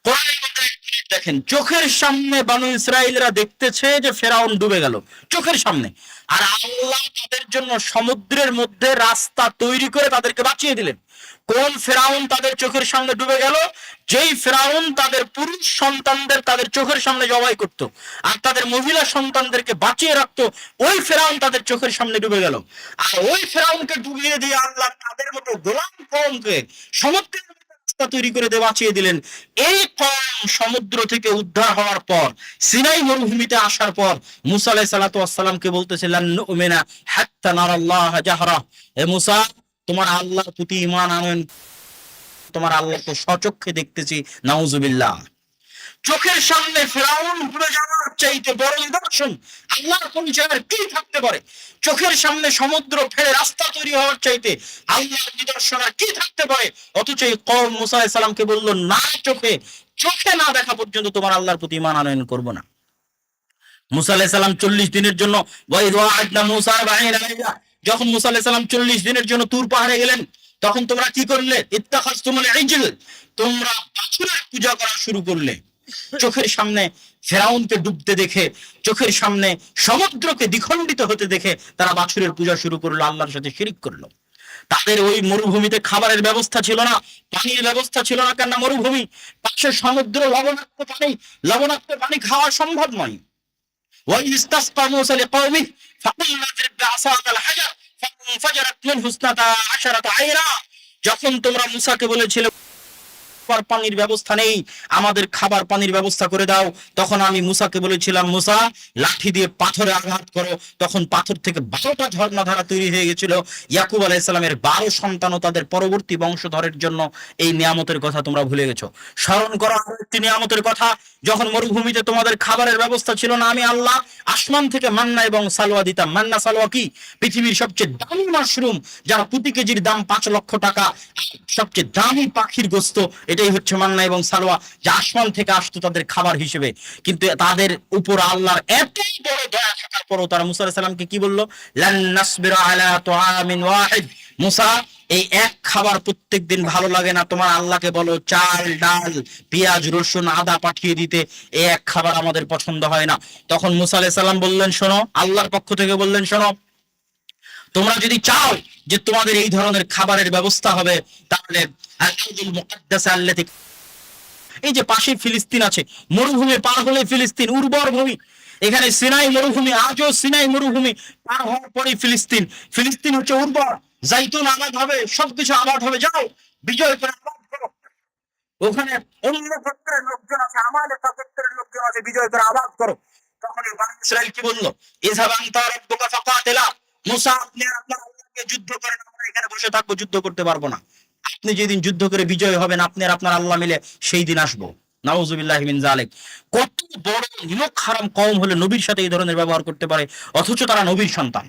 কোরআনের মধ্যে এক মিনিট দেখেন, চোখের সামনে বনী ইসরাইলরা দেখতেছে যে ফেরাউন ডুবে গেল, চোখের সামনে। আর আল্লাহ তাদের জন্য সমুদ্রের মধ্যে রাস্তা তৈরি করে তাদেরকে বাঁচিয়ে দিলেন। কোন ফেরাউন তাদের চোখের সামনে ডুবে গেল? যেই ফেরাউন তাদের পুরুষ সন্তানদের তাদের চোখের সামনে জবাই করত, আর তাদের মহিলা সন্তানদেরকে বাঁচিয়ে রাখতো, ওই ফেরাউন তাদের চোখের সামনে ডুবে গেল। আর ওই ফেরাউনকে ডুবিয়ে দিয়ে আল্লাহ তাদের মতো গোলাম কওমকে সমুদ্রের রাস্তা তৈরি করে দিয়ে বাঁচিয়ে দিলেন। এই কওম সমুদ্র থেকে উদ্ধার হওয়ার পর, সিনাই মরুভূমিতে আসার পর মুসা আলাইহিস সালাতু ওয়াস সালামকে বলতেছিলেন, নুমিনা হাত্তা নারাল্লাহ জাহরা, হে মুসা তোমার আল্লাহর প্রতি ঈমান আনেন, তোমার আল্লাহকে সচক্ষে দেখতেছি, নাউজুবিল্লাহ। চোখের সামনে ফেরাউন ঘুরে যাওয়ার চাইতে বড় নিদর্শন আল্লাহর পরিচয়ের কি থাকতে পারে? চোখের সামনে সমুদ্র ফেলে রাস্তা তৈরি হওয়ার চাইতে আল্লাহর নিদর্শন আর কি থাকতে পারে? অথচ এই কওম মুসা আলাইহিস সালামকে বলল, না চোখে চোখে না দেখা পর্যন্ত তোমার আল্লাহর প্রতি ঈমান আনয়ন করব না। মুসা আলাইহিস সালাম 40 দিনের জন্য, ওয়াইদ ওয়া'আদনা মুসা 40 লাইলা, যখন মুসা আলাইহিস সালাম 40 দিনের জন্য তুর পাহাড়ে গেলেন, তখন তোমরা কি করলে? ইত্তাখাযতুমুল ইজল, তোমরা বাছুরের পূজা করা শুরু করলে। চোখের সামনে ফেরাউনকে ডুবতে দেখে, চোখের সামনে সমুদ্রকে দ্বিখণ্ডিত হতে দেখে তারা বাছুরের পূজা শুরু করলো, আল্লাহর সাথে শিরিক করলো। তাদের ওই মরুভূমিতে খাবারের ব্যবস্থা ছিল না, পানির ব্যবস্থা ছিল না, কেননা মরুভূমি, পাশে সমুদ্র, লবণাক্ত পানি খাওয়া সম্ভব নয়। وإذ استسقى موسى لقومه فقلنا اضرب بعصاك الحجر فانفجرت منه 12 عينا, যখন তোমরা মুসাকে বলেছিলে পানির ব্যবস্থা নেই, আমাদের খাবার পানির ব্যবস্থা করে দাও, তখন আমি মুসাকে বলেছিলাম, মুসা লাঠি দিয়ে পাথরে আঘাত করো, তখন পাথর থেকে 12টা ঝর্ণাধারা তৈরি হয়ে গেছিল। ইয়াকুব আলাইহিস সালামের 12 সন্তান ও তাদের পরবর্তী বংশধরের জন্য এই নিয়ামতের কথা তোমরা ভুলে গেছো। স্মরণ করো আরো একটি নিয়ামতের কথা, যখন মরুভূমিতে তোমাদের খাবারের ব্যবস্থা ছিল না, আমি আল্লাহ আসমান থেকে মান্না এবং সালোয়া দিতাম। মান্না সালোয়া কি? পৃথিবীর সবচেয়ে দামি মাশরুম, যারা প্রতি কেজির দাম 5 লক্ষ টাকা, সবচেয়ে দামি পাখির গোস্ত, এটাই হচ্ছে মান্না এবং সালোয়া, যা আসমান থেকে আসতো তাদের খাবার হিসেবে। কিন্তু তাদের উপর আল্লাহর এত বড় দয়া থাকার পরও তারা মুসা আলাইহিস সালামকে কি বলল? লান নাসবিরা আলা তুআমিন ওয়াহিদ, মুসা এই এক খাবার প্রত্যেকদিন ভালো লাগে না, তোমার আল্লাহকে বলো চাল ডাল পেঁয়াজ রসুন আদা পাঠিয়ে দিতে, এই এক খাবার আমাদের পছন্দ হয় না। তখন মুসা আলাইহিস সালাম বললেন, শোনো, আল্লাহর পক্ষ থেকে বললেন, শোনো, তোমরা যদি চাও যে তোমাদের এই ধরনের খাবারের ব্যবস্থা হবে, তাহলে আল-আরদুল মুকাদ্দাসা আল্লাতী, এই যে পাশে ফিলিস্তিন আছে, মরুভূমি পার হলে ফিলিস্তিন, উর্বর ভূমি, এখানে সিনাই মরুভূমি, আজও সিনাই মরুভূমি পার হওয়ার পরে ফিলিস্তিন, ফিলিস্তিন হচ্ছে উর্বর, জাইতুন আবাদ হবে, সবকিছু আবাদ হবে, যাও বিজয় করে আবাদ করো। ওখানে অন্য গোত্রের লোকজন আছে, আমাদের গোত্রের লোকজন আছে, বিজয় করে আবাদ করো। তখন বনী ইসরাইল কি বলল? ইযহাব আনতা রাব্বুকা ফাকাতিলা, মুসা আপনি আপনার আল্লাহকে যুদ্ধ করেন, আমরা এখানে বসে থাকবো, যুদ্ধ করতে পারবো না। আপনি যেদিন যুদ্ধ করে বিজয় হবেন, আপনি আর আপনার আল্লাহ মিলে সেই দিন আসবো। নাউজুবিল্লাহি মিন যালিক। কত বড় নিমক হারাম কওম হলে নবীর সাথে এই ধরনের ব্যবহার করতে পারে, অথচ তারা নবীর সন্তান।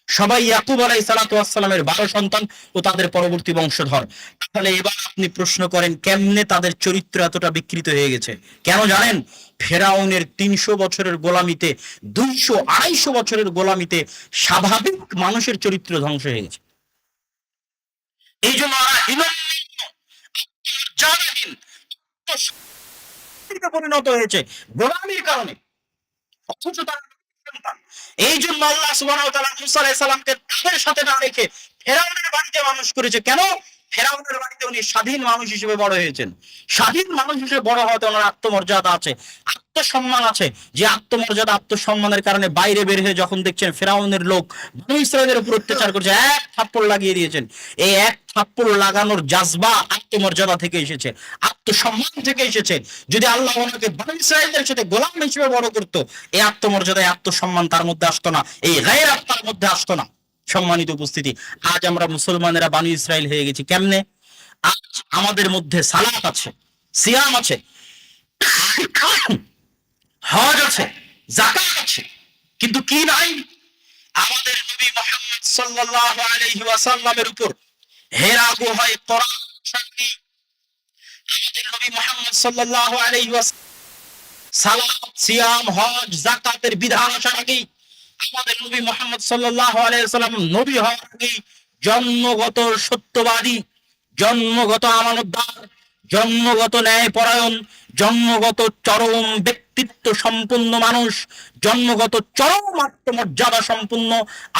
সবাই ইয়াকুব আলাইহিস সালাতু ওয়াস সালামের 12 সন্তান ও তাদের পরবর্তী বংশধর। তাহলে এবার আপনি প্রশ্ন করেন কেমনে তাদের চরিত্র এতটা বিকৃত হয়ে গেছে? কেন জানেন? ফেরাউনের 300 বছরের গোলামিতে, 200-250 বছরের গোলামিতে স্বাভাবিক মানুষের চরিত্র ধ্বংস হয়ে গেছে। এই জন্য পরিণত হয়েছে গোলামির কারণে। অথচ তারা সন্তান। এই জন্য আল্লাহ সুবহানাহু ওয়া তাআলা মুসা আলাইহিস সালামকে তাদের সাথে না রেখে ফেরাউনের বাড়িতে মানুষ করেছে। কেন? ফেরাউনের বাড়িতে উনি স্বাধীন মানুষ হিসেবে বড় হয়েছেন। স্বাধীন মানুষ হিসেবে বড় হওয়াতে ওনার আত্মমর্যাদা আছে, আত্মসম্মান আছে। যে আত্মমর্যাদা, আত্মসম্মানের কারণে বাইরে বের হয়ে যখন দেখছেন ফেরাউনের লোক বনী ইসরাইলের উপর অত্যাচার করছে, এক থাপ্পড় লাগিয়ে দিয়েছেন। এই এক থাপ্পড় লাগানোর জাজবা আত্মমর্যাদা থেকে এসেছে, আত্মসম্মান থেকে এসেছে। যদি আল্লাহ ওনাকে বনী ইসরাইলের সাথে গোলাম হিসেবে বড় করতো, এই আত্মমর্যাদা, আত্মসম্মান তার মধ্যে আসতো না, এই গায়রাত তার মধ্যে আসতো না। সম্মানিত উপস্থিতি, আজ আমরা মুসলমানেরা বনী ইসরাইল হয়ে গেছি কেমনে? আজ আমাদের মধ্যে সালাত আছে, সিয়াম আছে, হজ আছে, যাকাত আছে, কিন্তু কি নাই? আমাদের নবী মুহাম্মদ সাল্লাল্লাহু আলাইহি ওয়াসাল্লামের উপর হেরা গুহায় কোরআন শান্তি, আমাদের নবী মুহাম্মদ সাল্লাল্লাহু আলাইহি ওয়াসাল্লাম সালাত, সিয়াম, হজ, যাকাতের বিধান আসার আগেই, আমাদের নবী মুহাম্মদ সাল্লাল্লাহু আলাইহি ওয়াসাল্লাম নবী হওয়ার আগেই জন্মগত সত্যবাদী, জন্মগত আমানতদার, জন্মগত ন্যায়পরায়ণ, জন্মগত চরম ব্যক্তিত্ব সম্পন্ন মানুষ, জন্মগত চরম আত্মমর্যাদা সম্পন্ন,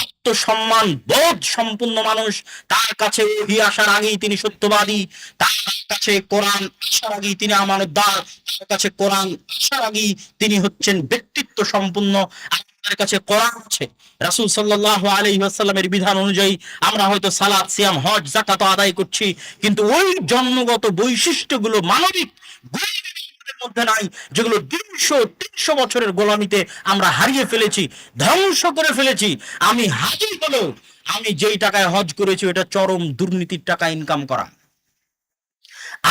আত্মসম্মান বোধ সম্পন্ন মানুষ। তার কাছে ওহী আসার আগেই তিনি সত্যবাদী, তার কাছে কোরআন আসার আগেই তিনি আমানতদার, তার কাছে কোরআন আসার আগেই তিনি হচ্ছেন ব্যক্তিত্ব সম্পন্ন। আমাদের কাছে কোরআন আছে, রাসূল সাল্লাল্লাহু আলাইহি ওয়াসাল্লামের বিধান অনুযায়ী আমরা হয়তো সালাত, সিয়াম, হজ, যাকাত আদায় করছি, কিন্তু ওই জন্মগত বৈশিষ্ট্যগুলো মানবিক গুণের মধ্যে নাই, যেগুলো 200-300 বছরের গোলামিতে আমরা হারিয়ে ফেলেছি, ধ্বংস করে ফেলেছি। আমি হাজি হলেও, আমি যেই টাকায় হজ করেছি এটা চরম দুর্নীতির টাকা ইনকাম করা।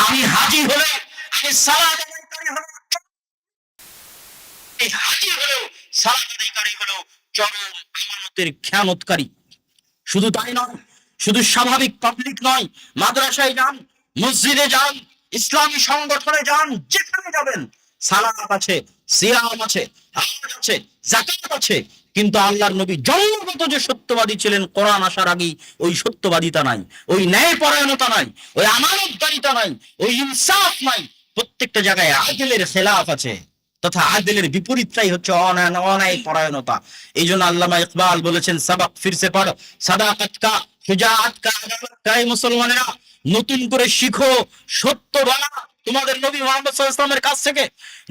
আমি হাজি হলে, আমি সালাত আদায়কারী হলেও, এই হাজি হলেও, সালাত আদায়কারী হলেও চরম আমানতের খেয়ানতকারী। শুধু তাই নয়, শুধু স্বাভাবিক পাবলিক নয়, মাদ্রাসায় যান, মসজিদে যান, ইসলামী সংগঠনে যান, যেখানে যাবেন সালাত আছে, সিয়াম আছে, হজ আছে, যাকাত আছে, কিন্তু আল্লাহর নবী জন্মগত যে সত্যবাদী ছিলেন কোরআন আসার আগেই, ওই সত্যবাদিতা নাই, ওই ন্যায়পরায়ণতা নাই, ওই আমানতদারিতা নাই, ওই ইনসাফ নাই। প্রত্যেকটা জায়গায় আদলের খেলাফ আছে, তথা আদলের বিপরীতটাই হচ্ছে অন্যায় পরায়ণতা। এই জন্য আল্লামা ইকবাল বলেছেন, সাবাক ফিরসে পড়, সাদাকাত কা, শুজাআত কা, আদালত কা। মুসলমানেরা নতুন করে শিখো সত্য বলা তোমাদের নবী মুহাম্মদ সাল্লাল্লাহু আলাইহি ওয়াসাল্লামের কাছ থেকে,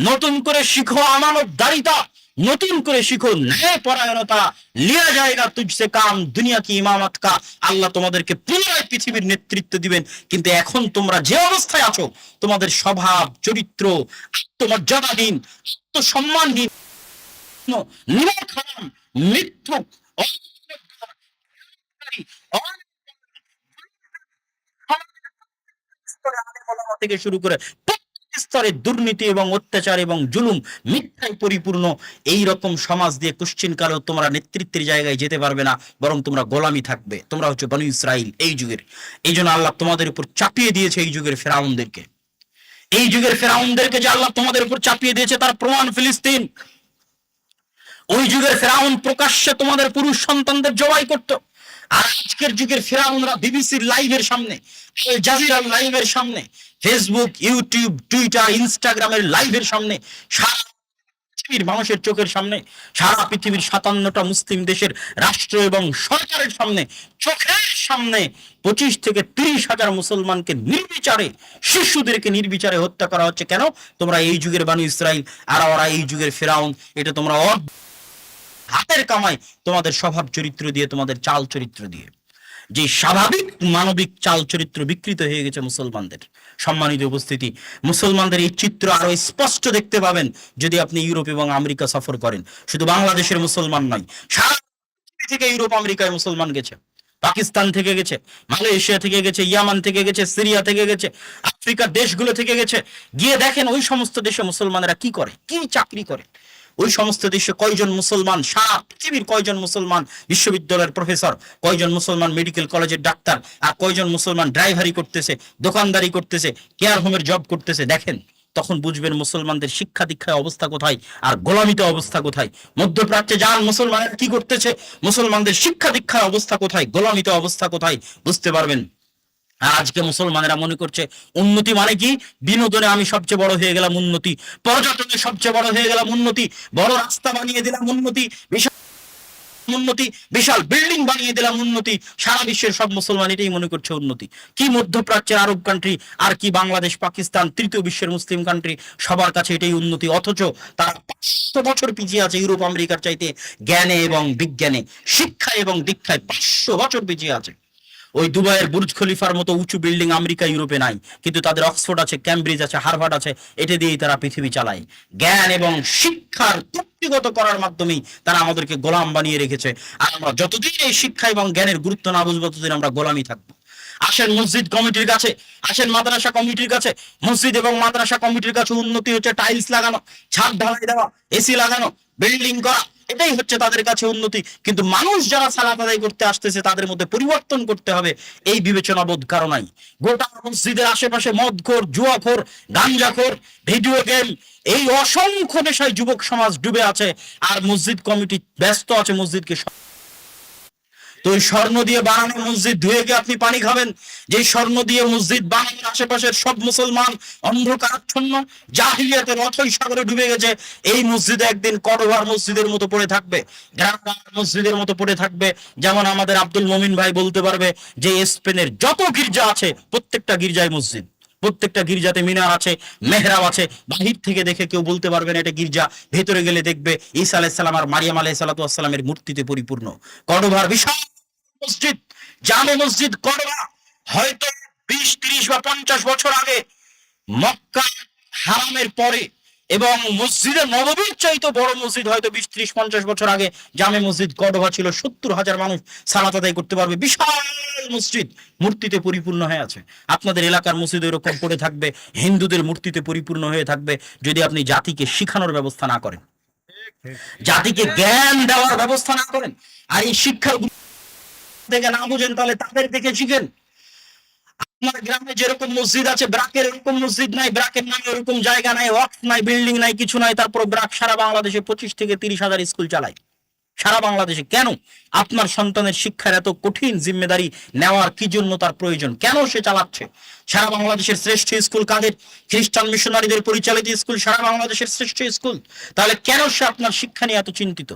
নতুন করে শিখো আমানতদারিতা, নতুন করে শিখো ন্যায় পরায়ণতা। লিয়া জায়গা তুঝসে কাম দুনিয়া কি ইমামত কা। আল্লাহ তোমাদেরকে পুনরায় পৃথিবীর নেতৃত্ব দিবেন, কিন্তু এখন তোমরা যে অবস্থায় আছো, তোমাদের স্বভাব, চরিত্র আত্মমর্যাদাহীন, আত্মসম্মানহীন, নিমক হারাম, মিথ্যুক, থেকে শুরু করে স্তরে দুর্নীতি এবং অত্যাচার এবং জুলুম, মিথ্যায় পরিপূর্ণ। এই রকম সমাজ দিয়ে কোশ্চিন কালেও তোমরা নেতৃত্বের জায়গায় যেতে পারবে না, বরং তোমরা গোলামি থাকবে। তোমরা হচ্ছে বনী ইসরাইল এই যুগের। এই জন্য আল্লাহ তোমাদের উপর চাপিয়ে দিয়েছে এই যুগের ফেরাউনদেরকে। এই যুগের ফেরাউনদেরকে যে আল্লাহ তোমাদের উপর চাপিয়ে দিয়েছে তার প্রমাণ ফিলিস্তিন। ওই যুগের ফেরাউন প্রকাশ্যে তোমাদের পুরুষ সন্তানদের জবাই করত, আর আজকের যুগের ফেরাউনরা বিবিসির লাইভের সামনে, আল জাজিরার লাইভের সামনে, ফেসবুক, ইউটিউব, টুইটার, ইনস্টাগ্রামের লাইভের সামনে, সারা পৃথিবীর মানুষের চোখের সামনে, সারা পৃথিবীর 57টা মুসলিম দেশের রাষ্ট্র এবং সরকারের সামনে, চোখের সামনে 25 থেকে 30 হাজার মুসলমানকে নির্বিচারে, শিশুদেরকে নির্বিচারে হত্যা করা হচ্ছে। কেন? তোমরা এই যুগের বনী ইসরাইল, আর ওরা এই যুগের ফেরাউন। এটা তোমরা হাতের কামাই, তোমাদের স্বভাব চরিত্র দিয়ে, তোমাদের চাল চরিত্র দিয়ে। যে স্বাভাবিক মানবিক চাল চরিত্র বিকৃত হয়ে গেছে মুসলমানদের। সম্মানিত উপস্থিতি, মুসলমানদের এই চিত্র আরো স্পষ্ট দেখতে পাবেন যদি আপনি ইউরোপ এবং আমেরিকা সফর করেন। শুধু বাংলাদেশের মুসলমান নয়, সারা পৃথিবী থেকে ইউরোপ আমেরিকায় মুসলমান গেছে, পাকিস্তান থেকে গেছে, মালয়েশিয়া থেকে গেছে, ইয়ামান থেকে গেছে, সিরিয়া থেকে গেছে, আফ্রিকার দেশগুলো থেকে গেছে। গিয়ে দেখেন ওই সমস্ত দেশে মুসলমানেরা কি করে, কি চাকরি করে। ওই সমস্ত দেশে কয়জন মুসলমান, সারা পৃথিবীর কয়জন মুসলমান বিশ্ববিদ্যালয়ের প্রফেসর, কয়জন মুসলমান মেডিকেল কলেজের ডাক্তার, আর কয়জন মুসলমান ড্রাইভারি করতেছে, দোকানদারি করতেছে, কেয়ার হোমের জব করতেছে, দেখেন। তখন বুঝবেন মুসলমানদের শিক্ষা দীক্ষায় অবস্থা কোথায় আর গোলামিতে অবস্থা কোথায়। মধ্যপ্রাচ্যে যান, মুসলমানেরা কি করতেছে, মুসলমানদের শিক্ষা দীক্ষায় অবস্থা কোথায়, গোলামিতে অবস্থা কোথায়, বুঝতে পারবেন। আর আজকে মুসলমানেরা মনে করছে উন্নতি মানে কি, বিনোদনে আমি সবচেয়ে বড় হয়ে গেলাম উন্নতি, পর্যটনে সবচেয়ে বড় হয়ে গেলাম উন্নতি, বড় রাস্তা বানিয়ে দিলাম উন্নতি, বিশাল উন্নতি, বিশাল বিল্ডিং বানিয়ে দিলাম উন্নতি। সারা বিশ্বের সব মুসলমান এটাই মনে করছে উন্নতি। কি মধ্যপ্রাচ্যের আরব কান্ট্রি, আর কি বাংলাদেশ, পাকিস্তান, তৃতীয় বিশ্বের মুসলিম কান্ট্রি, সবার কাছে এটাই উন্নতি। অথচ তারা 500 বছর পিছিয়ে আছে ইউরোপ আমেরিকার চাইতে, জ্ঞানে এবং বিজ্ঞানে, শিক্ষায় এবং দীক্ষায় 500 বছর পিছিয়ে আছে। ওই দুবাইয়ের বুর্জ খলিফার মতো উঁচু বিল্ডিং আমেরিকা ইউরোপে নাই, কিন্তু তাদের অক্সফোর্ড আছে, ক্যামব্রিজ আছে, হার্ভার্ড আছে, এটা দিয়েই তারা পৃথিবী চালায়। জ্ঞান এবং শিক্ষার তত্ত্বগত করার মাধ্যমেই তারা আমাদেরকে গোলাম বানিয়ে রেখেছে। আর আমরা যতদিন এই শিক্ষা এবং জ্ঞানের গুরুত্ব না বুঝবো, ততদিন আমরা গোলামি থাকবো। আসেন মসজিদ কমিটির কাছে, আসেন মাদ্রাসা কমিটির কাছে। মসজিদ এবং মাদ্রাসা কমিটির কাছে উন্নতি হচ্ছে টাইলস লাগানো, ছাদ ঢালাই দেওয়া, এসি লাগানো, বিল্ডিং করা, এটাই হচ্ছে তাদের কাছে উন্নতি। কিন্তু মানুষ যারা সালাত আদায় করতে আসতেছে তাদের মধ্যে পরিবর্তন করতে হবে, এই বিবেচনা বোধ কারো নাই। গোটা মসজিদের আশেপাশে মদখোর, জুয়াখোর, গাঞ্জাখোর, ভিডিও গেম, এই অসংখ্য নেশায় যুবক সমাজ ডুবে আছে। আর মসজিদ কমিটি ব্যস্ত আছে মসজিদকে। তো ওই স্বর্ণ দিয়ে বানানো মসজিদ ধুয়ে গিয়ে আপনি পানি খাবেন? যে স্বর্ণ দিয়ে মসজিদ বানানোর আশেপাশের সব মুসলমান অন্ধকারাচ্ছন্ন জাহিলিয়াতের অথই সাগরে ডুবে গেছে। এই মসজিদে একদিন করোয়ার মসজিদের মতো পড়ে থাকবে, গ্রানাদার মসজিদের মতো পড়ে থাকবে। যেমন আমাদের আব্দুল মমিন ভাই বলতে পারবে যে স্পেনের যত গির্জা আছে প্রত্যেকটা গির্জায় মসজিদ, প্রত্যেকটা গির্জাতে মিনার আছে, মেহরাব আছে। বাহির থেকে দেখে কেউ বলতে পারবে না এটা গির্জা, ভেতরে গেলে দেখবে ঈসা আলাইহিস সালাম আর মারিয়াম আলাইহিস সালামের মূর্তিতে পরিপূর্ণ। করোয়ার বিশাল মসজিদ, জামে মসজিদ করবা, হয়তো 20, 30 বা 50 বছর আগে মক্কা হারামের পরে, এবং মসজিদে নববীর চাইতে বড় মসজিদ হয়তো 20, 30, 50 বছর আগে জামে মসজিদ করবা ছিল। 70,000 মানুষ সালাত আদায় করতে পারবে, বিশাল মসজিদ, মূর্তিতে পরিপূর্ণ হয়ে আছে। আপনাদের এলাকার মসজিদ এরকম পড়ে থাকবে, হিন্দুদের মূর্তিতে পরিপূর্ণ হয়ে থাকবে, যদি আপনি জাতিকে শিখানোর ব্যবস্থা না করেন, জাতিকে জ্ঞান দেওয়ার ব্যবস্থা না করেন। আর এই শিক্ষার থেকে না বুঝেন তাহলে তাদের থেকে শিখেন। আপনার গ্রামে যেরকম মসজিদ আছে, ব্রাকের এরকম মসজিদ নাই, ব্রাকের নামে এরকম জায়গা নাই, ওয়াকফ নাই, বিল্ডিং নাই, কিছু নাই। তারপর ব্রাক সারা বাংলাদেশে 25 থেকে 30 হাজার স্কুল চালায়, সারা বাংলাদেশে। কেন? আপনার সন্তানের শিক্ষার এত কঠিন জিম্মেদারি নেওয়ার কি জন্য তার প্রয়োজন, কেন সে চালাচ্ছে? সারা বাংলাদেশের শ্রেষ্ঠ স্কুল কাদের? খ্রিস্টান মিশনারিদের পরিচালিত স্কুল সারা বাংলাদেশের শ্রেষ্ঠ স্কুল। তাহলে কেন সে আপনার শিক্ষা নিয়ে এত চিন্তিত?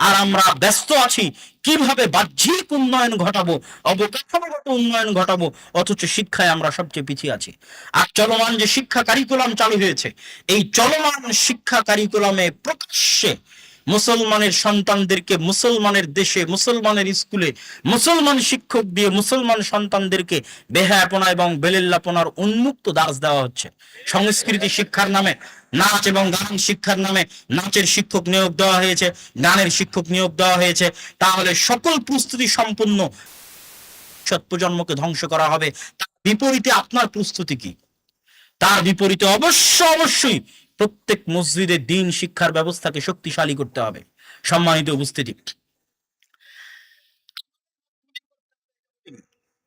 আর আমরা ব্যস্ত আছি কিভাবে বাহ্যিক উন্নয়ন ঘটাবো, অবকাঠামোগত উন্নয়ন ঘটাবো, অথচ শিক্ষায় আমরা সবচেয়ে পিছিয়ে আছি। আর চলমান যে শিক্ষা কারিকুলাম চালু হয়েছে, এই চলমান শিক্ষা কারিকুলামে প্রকাশ্যে মুসলমানের সন্তানদেরকে মুসলমানের দেশে, মুসলমানের স্কুলে, মুসলমান শিক্ষক দিয়ে মুসলমান সন্তানদেরকে বেহায়াপনা এবং বেলেল্লাপনার উন্মুক্ত দাস দেওয়া হচ্ছে। সংস্কৃতি শিক্ষার নামে, নাচ এবং গান শিক্ষার নামে নাচের শিক্ষক নিয়োগ দেওয়া হয়েছে, গানের শিক্ষক নিয়োগ দেওয়া হয়েছে। তাহলে সকল প্রস্তুতি সম্পন্ন প্রজন্মকে ধ্বংস করা হবে। তার বিপরীতে আপনার প্রস্তুতি কি? তার বিপরীতে অবশ্যই প্রত্যেক মসজিদে দ্বীন শিক্ষার ব্যবস্থাকে শক্তিশালী করতে হবে। সম্মানিত উপস্থিতি,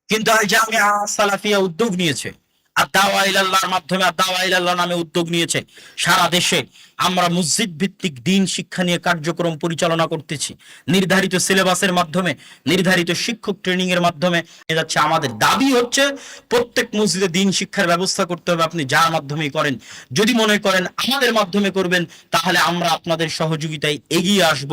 কিন্তু আল জামিয়া সালাফিয়া উদ্যোগ নিয়েছে, আর দাওয়া ইলাল্লাহর মাধ্যমে, আর দাওয়া ইলাল্লাহ নামে উদ্যোগ নিয়েছে। সারা দেশে আমরা মসজিদ ভিত্তিক দ্বীন শিক্ষা নিয়ে কার্যক্রম পরিচালনা করতেছি, নির্ধারিত সিলেবাসের মাধ্যমে, নির্ধারিত শিক্ষক ট্রেনিং এর মাধ্যমে যাচ্ছে। আমাদের দাবি হচ্ছে প্রত্যেক মসজিদে দ্বীন শিক্ষার ব্যবস্থা করতে হবে। আপনি যার মাধ্যমেই করেন, যদি মনে করেন আমাদের মাধ্যমে করবেন, তাহলে আমরা আপনাদের সহযোগিতায় এগিয়ে আসব,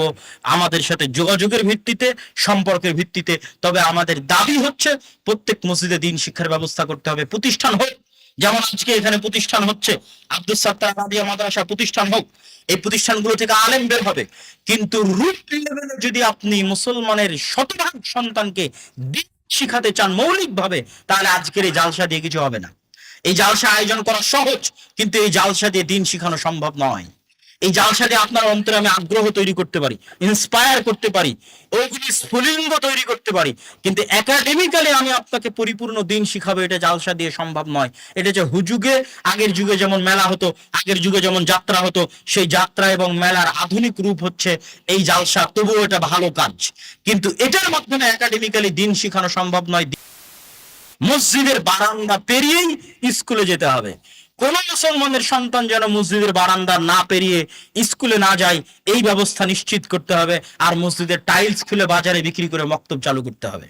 আমাদের সাথে যোগাযোগের ভিত্তিতে, সম্পর্কের ভিত্তিতে। তবে আমাদের দাবি হচ্ছে প্রত্যেক মসজিদে দ্বীন শিক্ষার ব্যবস্থা করতে হবে। প্রতিষ্ঠান হোক, যেমন আজকে এখানে প্রতিষ্ঠান হচ্ছে, আব্দুস সাত্তার রাদিয়া মাদ্রাসা প্রতিষ্ঠান হোক, এই প্রতিষ্ঠানগুলো থেকে আলেম বের হবে। কিন্তু রুট লেভেলে যদি আপনি মুসলমানের শতভাগ সন্তানকে দ্বীন শিখাতে চান মৌলিক ভাবে, তাহলে আজকের এই জালসা দিয়ে কিছু হবে না। এই জালসা আয়োজন করা সহজ, কিন্তু এই জালসা দিয়ে দ্বীন শিখানো সম্ভব নয়। এই জালসা দিয়ে আপনার অন্তরে আমি আগ্রহ তৈরি করতে পারি, ইন্সপায়ার করতে পারি, ওইগুলি স্ফুলিঙ্গ তৈরি করতে পারি, কিন্তু একাডেমিক্যালি আমি আপনাকে পরিপূর্ণ দিন শিখাবো, এটা জালসা দিয়ে সম্ভব নয়। এটা যে হুজুগে আগের যুগে যেমন মেলা হতো, আগের যুগে যেমন যাত্রা হতো, সেই যাত্রা এবং মেলার আধুনিক রূপ হচ্ছে এই জালসা। তবুও এটা ভালো কাজ, কিন্তু এটার মাধ্যমে একাডেমিক্যালি দিন শিখানো সম্ভব নয়। মসজিদের বারান্দা পেরিয়েই স্কুলে যেতে হবে। কোন মুসলমানের সন্তান যেন মসজিদের বারান্দা না পেরিয়ে স্কুলে না যায়, এই ব্যবস্থা নিশ্চিত করতে হবে। আর মসজিদের টাইলস খুলে বাজারে বিক্রি করে মক্তব চালু করতে হবে,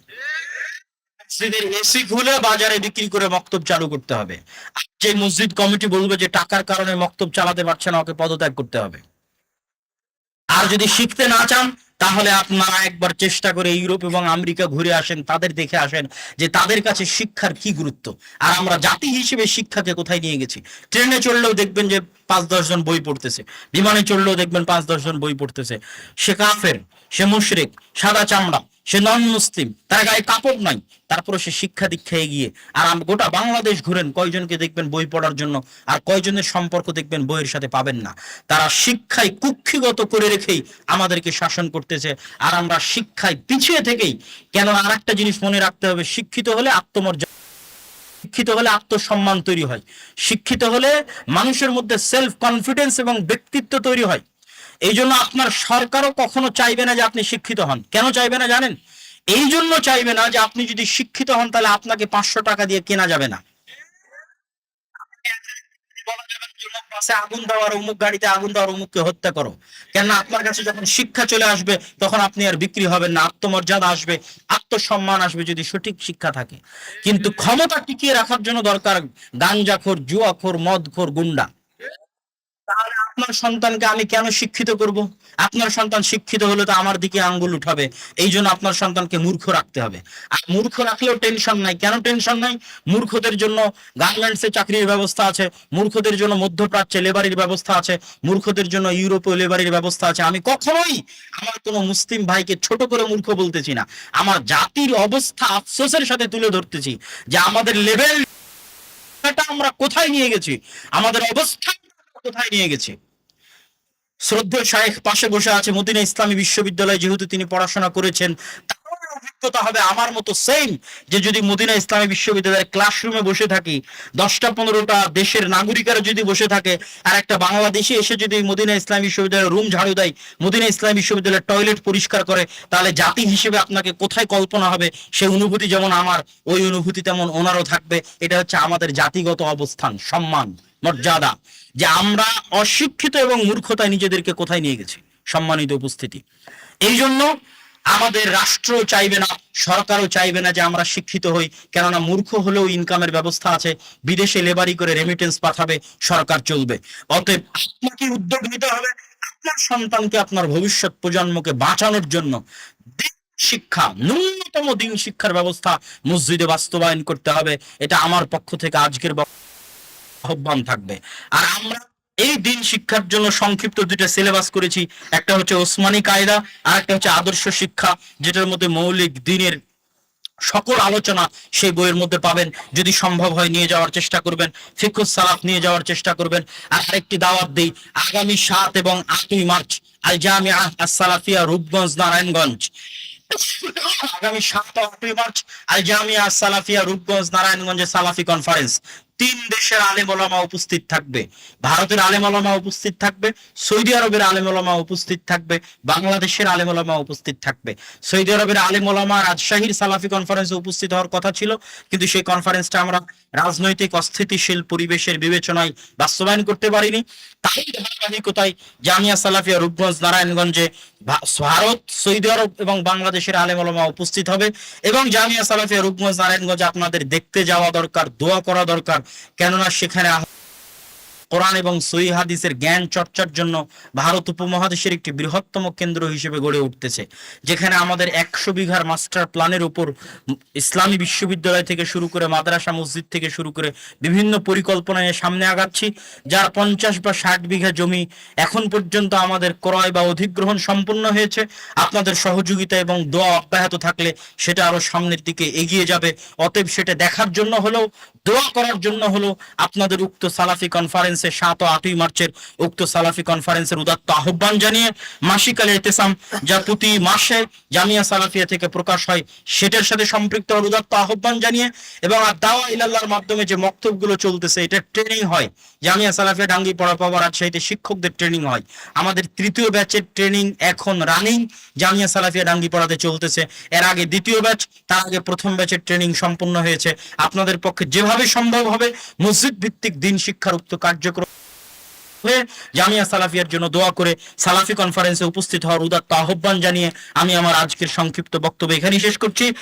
মসজিদের এসি খুলে বাজারে বিক্রি করে মক্তব চালু করতে হবে। আর যে মসজিদ কমিটি বলবে যে টাকার কারণে মক্তব চালাতে পারছে না, ওকে পদত্যাগ করতে হবে। আর যদি শিখতে না চান, তাহলে আপনারা একবার চেষ্টা করে ইউরোপ এবং আমেরিকা ঘুরে আসেন, তাদের দেখে আসেন যে তাদের কাছে শিক্ষার কি গুরুত্ব। আর আমরা জাতি হিসেবে শিক্ষাকে কোথায় নিয়ে গেছি। ট্রেনে চললেও দেখবেন যে 5-10 জন বই পড়তেছে, বিমানে চললেও দেখবেন 5-10 জন বই পড়তেছে। সে কাফের, সে মুশরিক, সাদা চামড়া, সে নন মুসলিম, তার গায়ে কাপড় নাই, তারপরে সে শিক্ষা দীক্ষা এগিয়ে। আর গোটা বাংলাদেশ ঘুরেন, কয়জনকে দেখবেন বই পড়ার জন্য, আর কয়জনের সম্পর্ক দেখবেন বইয়ের সাথে পাবেন না। তারা শিক্ষায় কুক্ষিগত করে রেখেই আমাদেরকে শাসন করতেছে, আর আমরা শিক্ষায় পিছিয়ে থেকেই। কেন, আর একটা জিনিস মনে রাখতে হবে, শিক্ষিত হলে আত্মমর্যাদা, শিক্ষিত হলে আত্মসম্মান তৈরি হয়, শিক্ষিত হলে মানুষের মধ্যে সেলফ কনফিডেন্স এবং ব্যক্তিত্ব তৈরি হয়। এই জন্য আপনার সরকারও কখনো চাইবে না যে আপনি শিক্ষিত হন। কেন চাইবে না জানেন? এই জন্য চাইবে না যে আপনি যদি শিক্ষিত হন তাহলে আপনাকে 500 টাকা দিয়ে কেনা যাবে না। বলা যাবে না যে অমুক বাসে আগুন দেওয়ার, অমুক গাড়িতে আগুন দেওয়ার, অমুককে হত্যা করো। কেননা আপনার কাছে যখন শিক্ষা চলে আসবে, তখন আপনি আর বিক্রি হবেন না, আত্মমর্যাদা আসবে, আত্মসম্মান আসবে, যদি সঠিক শিক্ষা থাকে। কিন্তু ক্ষমতা টিকিয়ে রাখার জন্য দরকার গাঞ্জাখোর, জুয়াখোর, মদখোর, গুন্ডা। তাহলে আপনার সন্তানকে আমি কেন শিক্ষিত করব? আপনার সন্তান শিক্ষিত হলে তো আমার দিকে আঙ্গুল উঠাবে। এই জন্য আপনার সন্তানকে মূর্খ রাখতে হবে। আর মূর্খ রাখলেও টেনশন নাই। কেন টেনশন নাই? মূর্খদের জন্য গার্মেন্টসে চাকরির ব্যবস্থা আছে, মূর্খদের জন্য মধ্যপ্রাচ্যে লেবারির ব্যবস্থা আছে, মূর্খদের জন্য ইউরোপীয় লেবারির ব্যবস্থা আছে। আমি কখনোই আমার কোনো মুসলিম ভাইকে ছোট করে মূর্খ বলতেছি না, আমার জাতির অবস্থা আফসোসের সাথে তুলে ধরতেছি যে আমাদের লেভেল আমরা কোথায় নিয়ে গেছি, আমাদের অবস্থা কোথায় নিয়ে গেছে। শ্রদ্ধেয় শায়েখ পাশে বসে আছে, মদিনা ইসলামী বিশ্ববিদ্যালয়ে যেহেতু তিনি পড়াশোনা করেছেন, তার অভিজ্ঞতা হবে আমার মতো সেম, যে যদি মদিনা ইসলামী বিশ্ববিদ্যালয়ের ক্লাসরুমে বসে থাকি, 10টা-15টা দেশের নাগরিকেরা যদি বসে থাকে, আর একটা বাংলাদেশি এসে যদি মদিনা ইসলামী বিশ্ববিদ্যালয়ের রুম ঝাড়ু দেয়, মদিনা ইসলামী বিশ্ববিদ্যালয়ের টয়লেট পরিষ্কার করে, তাহলে জাতি হিসেবে আপনাকে কোথায় কল্পনা হবে, সেই অনুভূতি যেমন আমার, ওই অনুভূতি তেমন ওনারও থাকবে। এটা হচ্ছে আমাদের জাতিগত অবস্থান, সম্মান, মর্যাদা, যে আমরা অশিক্ষিত এবং মূর্খতায় নিজেদেরকে কোথায় নিয়ে গেছি। সম্মানিত উপস্থিতি, এই জন্য আমাদের রাষ্ট্র চাইবে না, সরকারও চাইবে না যে আমরা শিক্ষিত হই। কেননা মূর্খ হলেও ইনকামের ব্যবস্থা আছে, বিদেশে লেবারি করে রেমিটেন্স পাঠাবে, সরকার চলবে। অতএব আপনাকে উদ্যোগ নিতে হবে, আপনার সন্তানকে, আপনার ভবিষ্যৎ প্রজন্মকে বাঁচানোর জন্য দিন শিক্ষা, ন্যূনতম দিন শিক্ষার ব্যবস্থা মসজিদে বাস্তবায়ন করতে হবে। এটা আমার পক্ষ থেকে আজকের আহ্বান থাকবে। আর আমরা এই দিন শিক্ষার জন্য সংক্ষিপ্ত 2টা সিলেবাস করেছি, একটা হচ্ছে ওসমানী কায়দা, আর একটা হচ্ছে আদর্শ শিক্ষা, যেটার মধ্যে মৌলিক দিনের সকল আলোচনা সেই বইয়ের মধ্যে পাবেন। যদি সম্ভব হয় নিয়ে যাওয়ার চেষ্টা করবেন, ফিকহুস সালাফ নিয়ে যাওয়ার চেষ্টা করবেন। আর আরেকটি দাওয়াত দেই, আগামী 7 এবং 8ই মার্চ আল জামিয়া আস সালাফিয়া, রূপগঞ্জ, নারায়ণগঞ্জ, আগামী 7 ও 8ই মার্চ আল জামিয়া আস সালাফিয়া, রূপগঞ্জ, নারায়ণগঞ্জে সালাফি কনফারেন্স। 3 দেশের আলেম ওলামা উপস্থিত থাকবে, ভারতের আলেম ওলামা উপস্থিত থাকবে, সৌদি আরবের আলেম ওলামা উপস্থিত থাকবে, বাংলাদেশের আলেম ওলামা উপস্থিত থাকবে। সৌদি আরবের আলেম ওলামা রাজশাহীর সালাফি কনফারেন্সে উপস্থিত হওয়ার কথা ছিল, কিন্তু সেই কনফারেন্সটা আমরা রাজনৈতিক অস্থিতিশীল পরিবেশের বিবেচনায় বাস্তবায়ন করতে পারিনি। তাই ধারাবাহিকতায় জামিয়া সালাফিয়া রূপগঞ্জ, নারায়ণগঞ্জে ভারত, সৌদি আরব এবং বাংলাদেশের আলেম ওলামা উপস্থিত হবে। এবং জামিয়া সালাফিয়া রূপগঞ্জ, নারায়ণগঞ্জে আপনাদের দেখতে যাওয়া দরকার, দোয়া করা দরকার। কেননা সেখানে কোরআন এবং সহিহ হাদিসের জ্ঞান চর্চার জন্য ভারত উপমহাদেশের একটি বৃহত্তম কেন্দ্র হিসেবে গড়ে উঠতেছে, যেখানে আমাদের 100 বিঘার মাস্টার প্ল্যানের উপর ইসলামী বিশ্ববিদ্যালয় থেকে শুরু করে মাদ্রাসা, মসজিদ থেকে শুরু করে বিভিন্ন পরিকল্পনা নিয়ে সামনে আগাচ্ছি। যার 50 বা 60 বিঘা জমি এখন পর্যন্ত আমাদের ক্রয় বা অধিগ্রহণ সম্পূর্ণ হয়েছে। আপনাদের সহযোগিতা এবং দোয়া অব্যাহত থাকলে সেটা আরো সামনের দিকে এগিয়ে যাবে। অতএব সেটা দেখার জন্য হলেও, দোয়া করার জন্য হলেও আপনাদের উক্ত সালাফি কনফারেন্স চলতেছে 7 ও 8ই মার্চের উক্ত সালাফি কনফারেন্সের উদাত্ত আহ্বান জানিয়ে মাসিক আল ইতিসাম, যা প্রতি মাসে জামিয়া সালাফিয়া থেকে প্রকাশ হয়, সেটার সাথে সম্পৃক্ত হওয়ার উদাত্ত আহ্বান জানিয়ে এবং দাওয়া ইলাল্লাহর মাধ্যমে যে মক্তবগুলো চলতেছে, এটা ট্রেনিং হয় জামিয়া সালাফিয়া ডাঙ্গিপাড়া পাওয়া রাজশাহীতে, শিক্ষকদের ট্রেনিং হয়। আমাদের 3য় ব্যাচের ট্রেনিং এখন রানিং জামিয়া সালাফিয়া ডাঙ্গিপাড়াতে চলতেছে। এর আগে 2য় ব্যাচ, তার আগে 1ম ব্যাচের ট্রেনিং সম্পূর্ণ হয়েছে। আপনাদের পক্ষে যেভাবে সম্ভব হবে মসজিদ ভিত্তিক দিন শিক্ষার উক্ত কার্যক্রম জামিয়া সালাফিয়ার জন্য দোয়া করে সালাফি কনফারেন্সে উপস্থিত হওয়ার উদাত্ত আহ্বান জানিয়ে আমি আমার আজকের সংক্ষিপ্ত বক্তব্য এখানেই শেষ করছি।